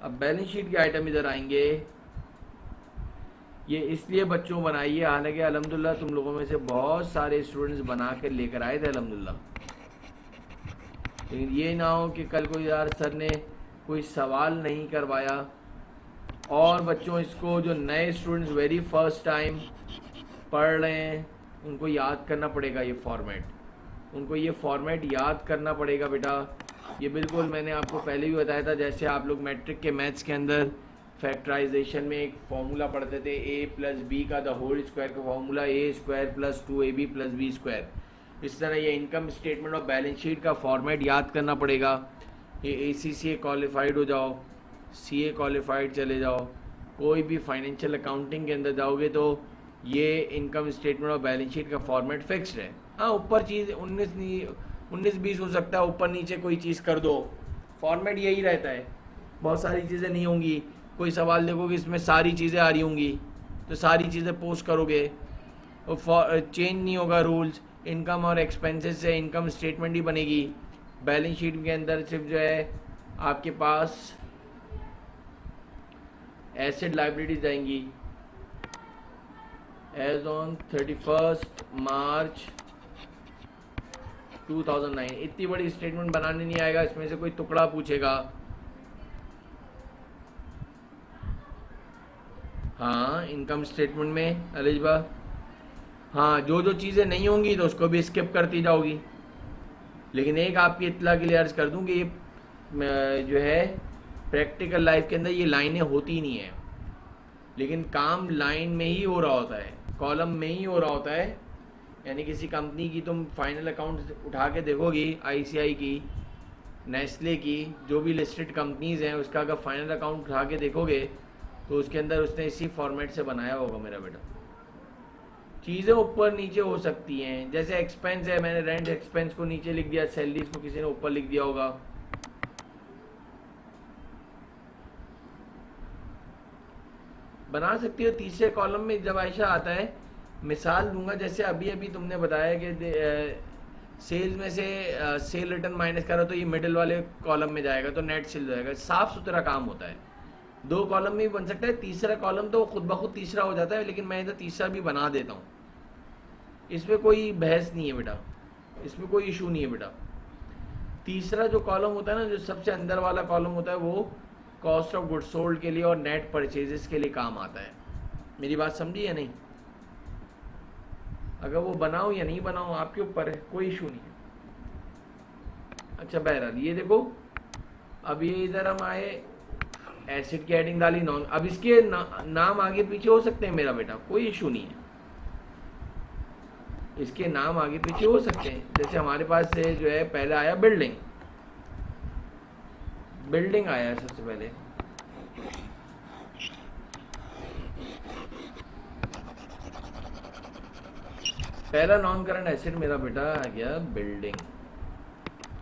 अब बैलेंस शीट के आइटम इधर आएंगे, ये इसलिए बच्चों बनाइए, हालांकि अल्हम्दुलिल्लाह तुम लोगों में से बहुत सारे स्टूडेंट्स बना कर लेकर आए थे अल्हम्दुलिल्लाह, लेकिन ये ना हो कि कल को यार सर ने कोई सवाल नहीं करवाया। और बच्चों इसको जो नए स्टूडेंट्स वेरी फर्स्ट टाइम पढ़ रहे हैं उनको याद करना पड़ेगा ये फॉर्मेट, उनको ये फॉर्मेट याद करना पड़ेगा बेटा। ये बिल्कुल मैंने आपको पहले भी बताया था, जैसे आप लोग मैट्रिक के मैथ्स के अंदर फैक्टराइजेशन में एक फॉर्मूला पढ़ते थे, ए प्लस बी का द होल स्क्वायर का formula A square plus 2ab plus B square. इस तरह ये इनकम स्टेटमेंट और बैलेंस शीट का फॉर्मेट याद करना पड़ेगा। ये ACCA क्वालिफाइड हो जाओ, CA क्वालिफाइड चले जाओ, कोई भी फाइनेंशियल अकाउंटिंग के अंदर जाओगे तो ये इनकम स्टेटमेंट और बैलेंस शीट का फॉर्मेट फिक्स्ड है। हाँ, ऊपर चीज़ 19-20 हो सकता है, ऊपर नीचे कोई चीज़ कर दो, फॉर्मेट यही रहता है। बहुत सारी चीज़ें नहीं होंगी, कोई सवाल देखोगे इसमें सारी चीज़ें आ रही होंगी तो सारी चीज़ें पोस्ट करोगे, और चेंज नहीं होगा रूल्स। इनकम और एक्सपेंसेस से इनकम स्टेटमेंट ही बनेगी। बैलेंस शीट के अंदर सिर्फ जो है आपके पास एसेट लाइबिलिटीज आएंगी एज ऑन 31 मार्च 2009। इतनी बड़ी स्टेटमेंट बनाने नहीं आएगा, इसमें से कोई टुकड़ा पूछेगा। हाँ, इनकम स्टेटमेंट में अलिजबा, हाँ जो जो चीज़ें नहीं होंगी तो उसको भी स्किप करती जाओगी। लेकिन एक आपकी इत्तला के लिए अर्ज़ कर दूँ कि ये जो है प्रैक्टिकल लाइफ के अंदर ये लाइनें होती नहीं है, लेकिन काम लाइन में ही हो रहा होता है, कॉलम में ही हो रहा होता है। यानी किसी कंपनी की तुम फाइनल अकाउंट उठा के देखोगी, ICI की, नेस्ले की, जो भी लिस्टेड कंपनीज़ हैं उसका अगर फाइनल अकाउंट उठा के देखोगे तो उसके अंदर उसने इसी फॉर्मेट से बनाया होगा मेरा बेटा। चीज़ें ऊपर नीचे हो सकती हैं, जैसे एक्सपेंस है, मैंने रेंट एक्सपेंस को नीचे लिख दिया, सैलरीज को किसी ने ऊपर लिख दिया होगा। बना सकती हो तीसरे कॉलम में जब आयशा आता है। मिसाल दूंगा, जैसे अभी अभी तुमने बताया कि सेल्स में से सेल रिटर्न माइनस करो तो ये मिडिल वाले कॉलम में जाएगा तो नेट सेल जाएगा। साफ सुथरा काम होता है, 2 कॉलम में भी बन सकता है, तीसरा कॉलम तो खुद ब खुद तीसरा हो जाता है, लेकिन मैं इधर तीसरा भी बना देता हूँ। इसमें कोई बहस नहीं है बेटा, इसमें कोई इशू नहीं है बेटा। तीसरा जो कॉलम होता है ना, जो सबसे अंदर वाला कॉलम होता है, वो कॉस्ट ऑफ गुड्स सोल्ड के लिए और नेट परचेजेस के लिए काम आता है। मेरी बात समझी या नहीं? अगर वो बनाओ या नहीं बनाओ आपके ऊपर है, कोई इशू नहीं है। अच्छा बहरहाल ये देखो, अब ये इधर हम आए, एसिड की हेडिंग डाली नॉन। अब इसके नाम आगे पीछे हो सकते हैं मेरा बेटा, कोई इशू नहीं है, इसके नाम आगे पीछे हो सकते हैं। जैसे हमारे पास से जो है पहले आया बिल्डिंग, बिल्डिंग आया है सबसे पहले। पहला नॉन करंट एसेट मेरा बेटा आ गया बिल्डिंग।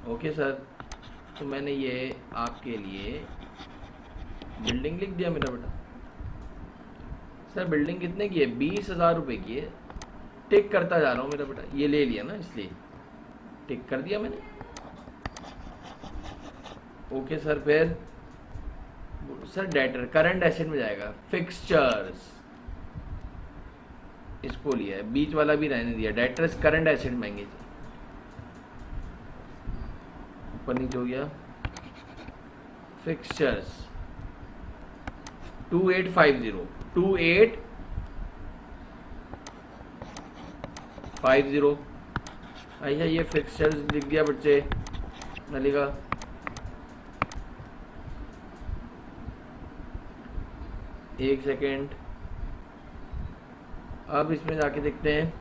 ओके सर, तो मैंने ये आपके लिए बिल्डिंग लिख दिया मेरा बेटा। सर बिल्डिंग कितने की है? 20,000 रुपये की है। टिक करता जा रहा हूँ मेरा बेटा, ये ले लिया ना इसलिए टिक कर दिया मैंने। ओके सर, फिर सर डेटर करंट एसेट में जाएगा, फिक्सचर्स इसको लिया है, बीच वाला भी रहने दिया, डेटर्स करंट एसेट महंगे ऊपर नीचे हो गया। फिक्सचर्स 2850 50। अच्छा ये फिक्सचर्स लिख दिया बच्चे, ना लिखा। एक सेकेंड, अब इसमें जाके देखते हैं।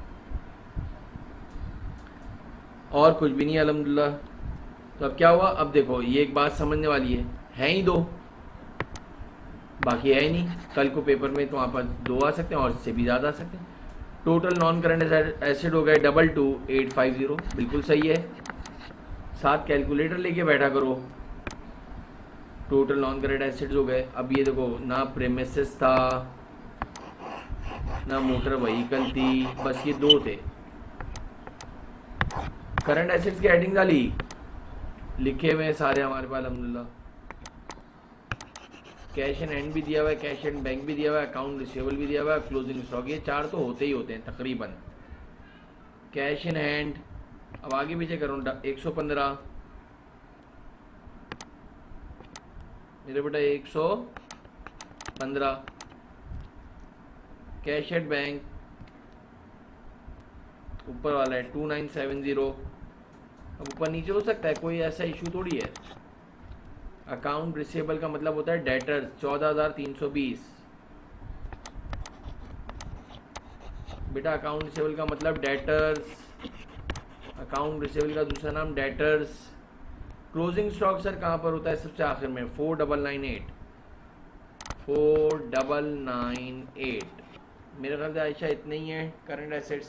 और कुछ भी नहीं अल्हम्दुलिल्लाह। तो अब क्या हुआ, अब देखो ये एक बात समझने वाली है ही दो, बाकी है ही नहीं। कल को पेपर में तो वहाँ पर 2 आ सकते हैं और इससे भी ज़्यादा आ सकते हैं। टोटल नॉन करंट एसिड हो गए 22850, बिल्कुल सही है। साथ कैलकुलेटर लेके बैठा करो। टोटल नॉन करंट एसिड्स हो गए। अब ये देखो, ना प्रेमिसेस था ना मोटर व्हीकल थी, बस ये 2 थे। करंट एसिड्स की हेडिंग डाली, लिखे हुए हैं सारे हमारे पास अल्हम्दुलिल्लाह। कैश एंड एंड भी दिया हुआ है, कैश एंड बैंक भी दिया हुआ है, अकाउंट रिसीवेबल भी दिया हुआ है, क्लोजिंग स्टॉक, ये 4 तो होते ही होते हैं तकरीबन। कैश इन हैंड, अब आगे पीछे करूँ, 115 मेरे बेटा, 115। कैश एट बैंक ऊपर वाला है 2970। अब ऊपर नीचे हो सकता है, कोई ऐसा इशू थोड़ी है। अकाउंट रिसीवेबल का मतलब होता है डेटर्स 14320। बेटा अकाउंट रिसीवेबल का मतलब डेटर्स, अकाउंट रिसीवेबल का दूसरा नाम डेटर्स। क्लोजिंग स्टॉक सर कहाँ पर होता है, सबसे आखिर में 4998। 4998 मेरे ख्याल से आयशा इतने ही है करंट एसेट्स।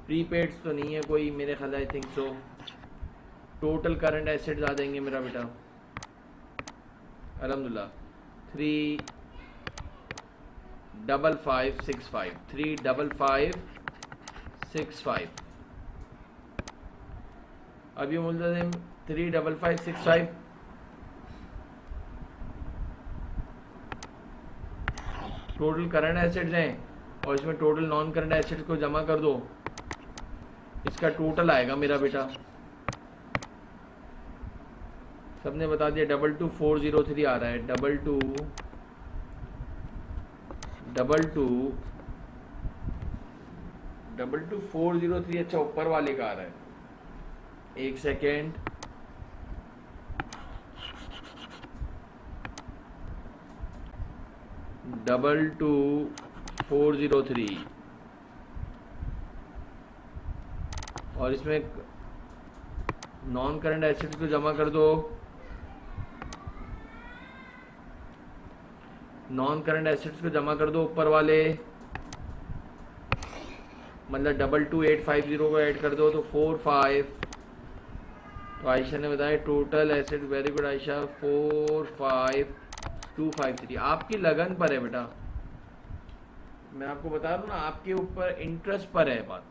प्रीपेड्स तो नहीं है कोई मेरे ख्याल, I think so. Total current assets आ जाएंगे मेरा बेटा अल्हम्दुलिल्लाह 35565, 35565। अब ये बोलते थे 35565 टोटल करंट एसेट्स हैं, और इसमें टोटल नॉन करंट एसेट्स को जमा कर दो, इसका टोटल आएगा मेरा बेटा। सबने बता दिया 22403 आ रहा है, 22403। अच्छा ऊपर वाले का आ रहा है, एक सेकेंड। डबल 2403 और इसमें नॉन करंट एसेट्स को जमा कर दो। नॉन करंट एसेट्स को जमा कर दो ऊपर वाले, मतलब 22850 को ऐड कर दो तो 45। तो आयशा ने बताया total asset, very good Ayesha, 45253। आपकी लगन पर है बेटा, मैं आपको बता रहा हूँ ना, आपके ऊपर इंटरेस्ट पर है बात।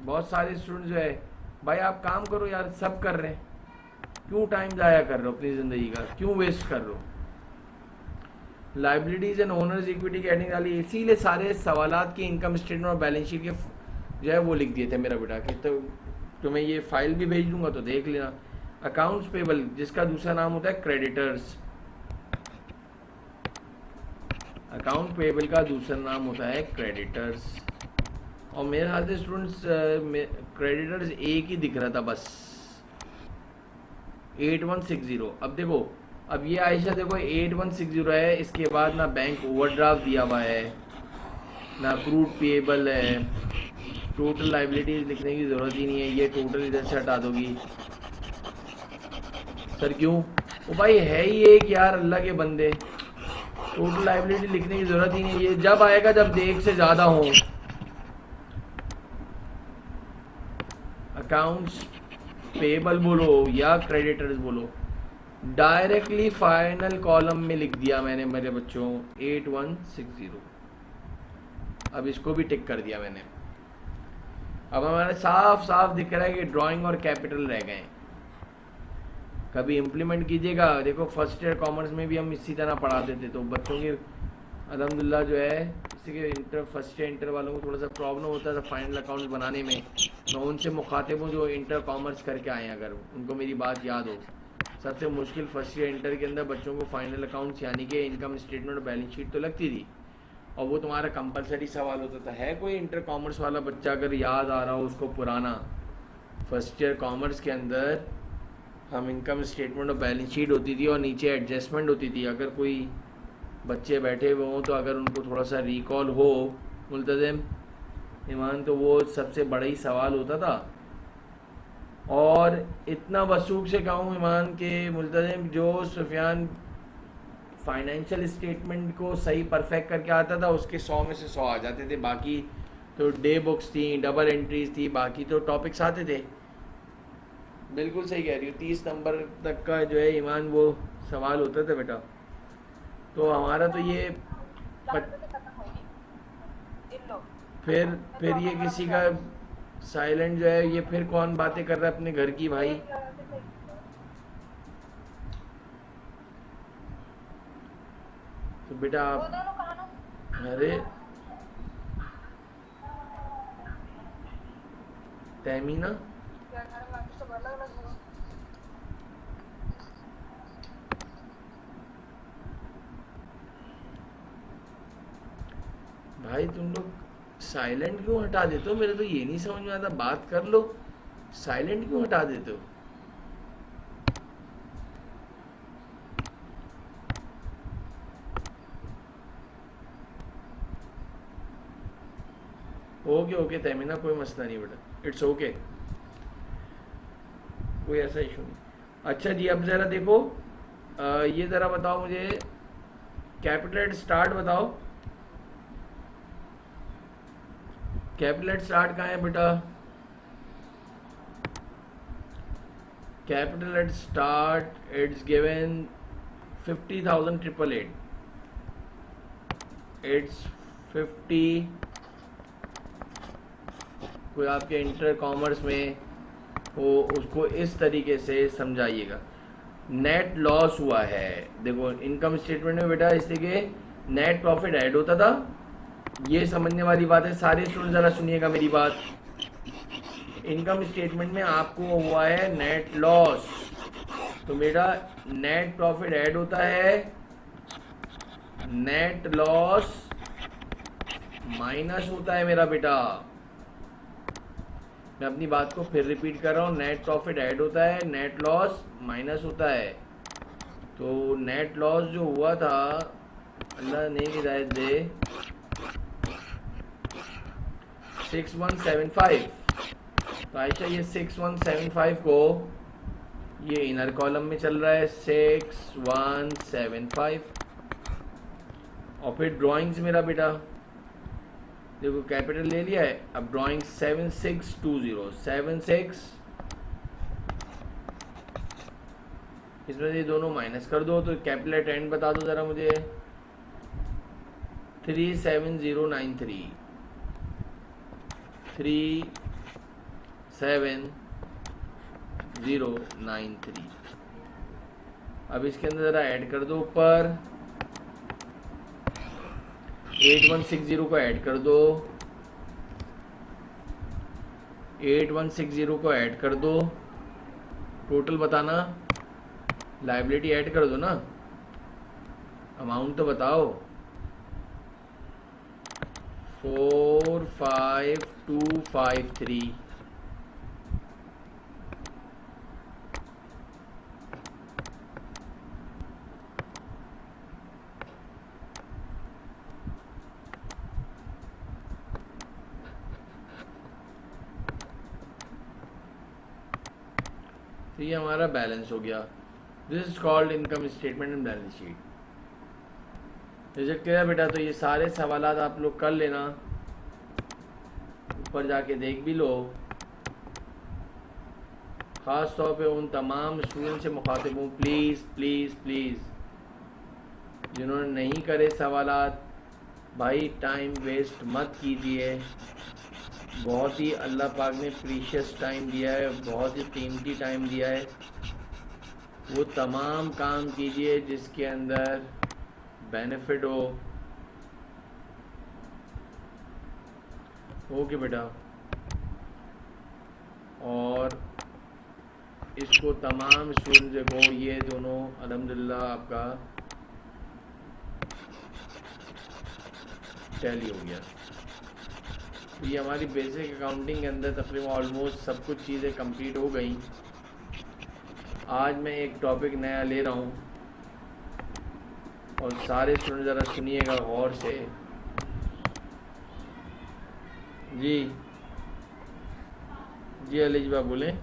बहुत सारे स्टूडेंट जो है, भाई आप काम करो यार, सब कर रहे हैं, क्यों टाइम जाया कर रहे हो अपनी ज़िंदगी का, क्यों वेस्ट कर रहे हो। लाइबिलिटीज एंड ओनर्स इक्विटी की हेडिंग डाली, इसीलिए सारे सवालात की इनकम स्टेटमेंट और बैलेंस शीट के जो है वो लिख दिए थे मेरा बेटा कि तो तुम्हें ये फाइल भी भेज दूंगा तो देख लेना। अकाउंट्स पेबल जिसका दूसरा नाम होता है क्रेडिटर्स, अकाउंट पेबल का दूसरा नाम होता है क्रेडिटर्स। और मेरे ख्याल से स्टूडेंट्स क्रेडिटर्स एक ही दिख रहा था बस, 8160। अब देखो, अब ये आयशा देखो 8160 है, इसके बाद ना बैंक ओवरड्राफ्ट दिया हुआ है ना अक्रूड पेएबल है। टोटल लाइबिलिटीज लिखने की ज़रूरत ही नहीं है, ये टोटल इधर से हटा दोगी। सर क्यों, वो भाई है ही एक यार, अल्लाह के बंदे, टोटल लाइबिलिटी लिखने की ज़रूरत ही नहीं है, ये जब आएगा जब एक से ज़्यादा हो। अकाउंट्स पेएबल बोलो या क्रेडिटर्स बोलो, डायरेक्टली फाइनल कॉलम में लिख दिया मैंने मेरे बच्चों 8160। अब इसको भी टिक कर दिया मैंने। अब हमारे साफ साफ दिख रहा है कि ड्राइंग और कैपिटल रह गए। कभी इम्प्लीमेंट कीजिएगा। देखो फर्स्ट ईयर कॉमर्स में भी हम इसी तरह पढ़ाते थे, तो बच्चों की अल्हम्दुलिल्लाह जो है, किसी के इंटर फर्स्ट ईयर इंटर वालों को थोड़ा सा प्रॉब्लम होता था फाइनल अकाउंट्स बनाने में। मैं उनसे मुखातिब हूँ जो इंटर कॉमर्स करके आए हैं, अगर उनको मेरी बात याद हो। सबसे मुश्किल फर्स्ट ईयर इंटर के अंदर बच्चों को फाइनल अकाउंट्स यानी कि इनकम स्टेटमेंट और बैलेंस शीट तो लगती थी, और वो तुम्हारा कंपलसरी सवाल होता था। है कोई इंटर कॉमर्स वाला बच्चा अगर याद आ रहा हो उसको पुराना, फर्स्ट ईयर कॉमर्स के अंदर हम इनकम स्टेटमेंट और बैलेंस शीट होती थी और नीचे एडजस्टमेंट होती थी। अगर कोई बच्चे बैठे हुए हों तो अगर उनको थोड़ा सा रिकॉल हो मुल्तज़िम ईमान, तो वो सबसे बड़ा ही सवाल होता था। और इतना वसूख से कहूँ ईमान के मुल्तज़िम, जो सुफियान फाइनेंशियल स्टेटमेंट को सही परफेक्ट करके आता था उसके 100 में से 100 आ जाते थे। बाकी तो डे बुक्स थी, डबल एंट्रीज थी, बाकी तो टॉपिक्स आते थे। बिल्कुल सही कह रही हो, 30 नंबर तक का जो है ईमान वो सवाल होता था बेटा। तो हमारा तो ये पत, फिर ये किसी का साइलेंट जो है, ये फिर कौन बातें कर रहा है अपने घर की भाई? तो बेटा आप, अरे तहमीना भाई तुम लोग साइलेंट क्यों हटा देते हो? मेरे तो ये नहीं समझ में आता, बात कर लो, साइलेंट क्यों हटा देते हो? ओके ओके तहमीना, कोई मसला नहीं बेटा, इट्स ओके, कोई ऐसा इशू नहीं। अच्छा जी, अब ज़रा देखो, ये ज़रा बताओ मुझे, कैपिटल स्टार्ट बताओ, कैपिटल स्टार्ट कहाँ है बेटा? Capital eight start it's given 50,888, it's 50। कोई आपके इंटर कॉमर्स में हो उसको इस तरीके से समझाइएगा। नेट लॉस हुआ है, देखो इनकम स्टेटमेंट में बेटा इस तरीके नेट प्रॉफिट ऐड होता था, ये समझने वाली बात है। सारे स्टूडेंट ज़रा सुनिएगा मेरी बात। इनकम स्टेटमेंट में आपको हुआ है नेट लॉस, तो बेटा नेट प्रॉफिट ऐड होता है, नेट लॉस माइनस होता है मेरा बेटा। मैं अपनी बात को फिर रिपीट कर रहा हूँ, नेट प्रॉफिट ऐड होता है, नेट लॉस माइनस होता है। तो नेट लॉस जो हुआ था, अल्लाह ने हिदायत दे, 6175। तो आयशा ये 6175 को, ये इनर कॉलम में चल रहा है 6175। और फिर ड्राइंग्स मेरा बेटा देखो कैपिटल ले लिया है, अब ड्राइंग 7620 76, इसमें से दोनों माइनस कर दो तो कैपिटल एट एंड बता दो ज़रा मुझे। 37093 37093। अब इसके अंदर ज़रा ऐड कर दो, ऊपर 8160 को ऐड कर दो, 8160 को ऐड कर दो, टोटल बताना, लाइबिलिटी ऐड कर दो ना, अमाउंट तो बताओ। 45253। तो ये हमारा बैलेंस हो गया। This is called income statement and balance sheet. Reject किया बेटा, तो ये सारे सवालात आप लोग कर लेना, ऊपर जाके देख भी लो। ख़ास तौर पे उन तमाम स्टूडेंट से मुखातिब हूँ, प्लीज़ प्लीज़ प्लीज़ जिन्होंने नहीं करे सवालात, भाई टाइम वेस्ट मत कीजिए। बहुत ही अल्लाह पाक ने प्रीशियस टाइम दिया है, बहुत ही कीमती टाइम दिया है। वो तमाम काम कीजिए जिसके अंदर बेनिफिट हो। ओके बेटा, और इसको तमाम स्टूडेंट्स देखो, ये दोनों अल्हम्दुलिल्लाह आपका टैली हो गया। ये हमारी बेसिक अकाउंटिंग के अंदर तकरीबन ऑलमोस्ट सब कुछ चीज़ें कंप्लीट हो गई। आज मैं एक टॉपिक नया ले रहा हूँ और सारे स्टूडेंट ज़रा सुनिएगा गौर से। जी जी अलीज भाई बोलें।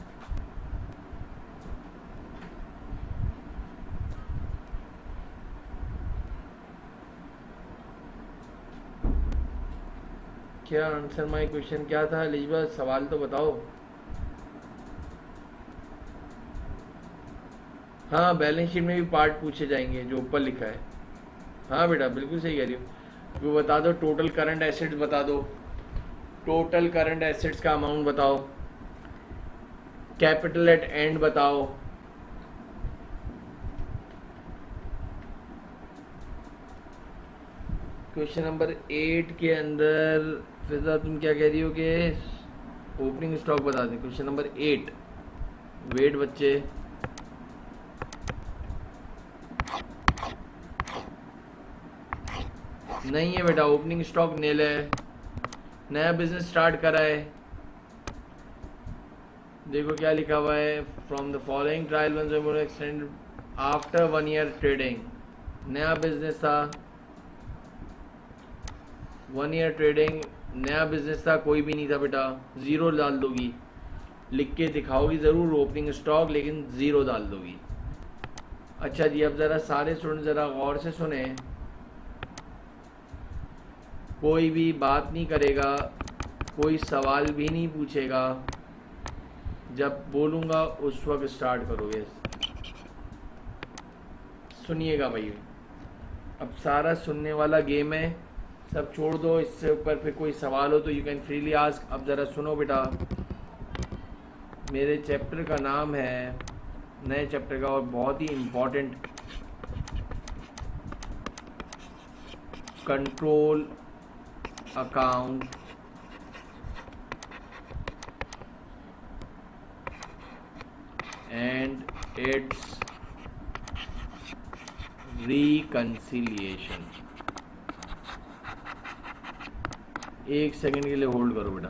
क्या आंसर माय क्वेश्चन क्या था अलीज भाई, सवाल तो बताओ। हाँ बैलेंस शीट में भी पार्ट पूछे जाएंगे जो ऊपर लिखा है। हाँ बेटा बिल्कुल सही कह रही हो। वो बता दो टोटल करंट एसेट्स बता दो, टोटल करंट एसेट्स का अमाउंट बताओ, कैपिटल एट एंड बताओ, क्वेश्चन नंबर 8 के अंदर फिजा तुम क्या कह रही हो कि ओपनिंग स्टॉक बता दें। क्वेश्चन नंबर 8 वेट बच्चे, नहीं है बेटा ओपनिंग स्टॉक नील है, नया बिजनेस स्टार्ट करा है। देखो क्या लिखा हुआ है, from the following trial one extend after 1 year trading. नया बिजनेस था, 1 ईयर ट्रेडिंग, नया बिजनेस था, कोई भी नहीं था बेटा, ज़ीरो डाल दोगी, लिख के दिखाओगी ज़रूर ओपनिंग स्टॉक लेकिन ज़ीरो डाल दोगी। अच्छा जी अब ज़रा सारे स्टूडेंट ज़रा गौर से सुने, कोई भी बात नहीं करेगा, कोई सवाल भी नहीं पूछेगा, जब बोलूँगा उस वक्त स्टार्ट करोगे। सुनिएगा भाई, अब सारा सुनने वाला गेम है, सब छोड़ दो। इससे ऊपर फिर कोई सवाल हो तो यू कैन फ्रीली आस्क। अब ज़रा सुनो बेटा, मेरे चैप्टर का नाम है, नए चैप्टर का और बहुत ही important, control account and its reconciliation. एक सेकंड के लिए होल्ड करो बेटा।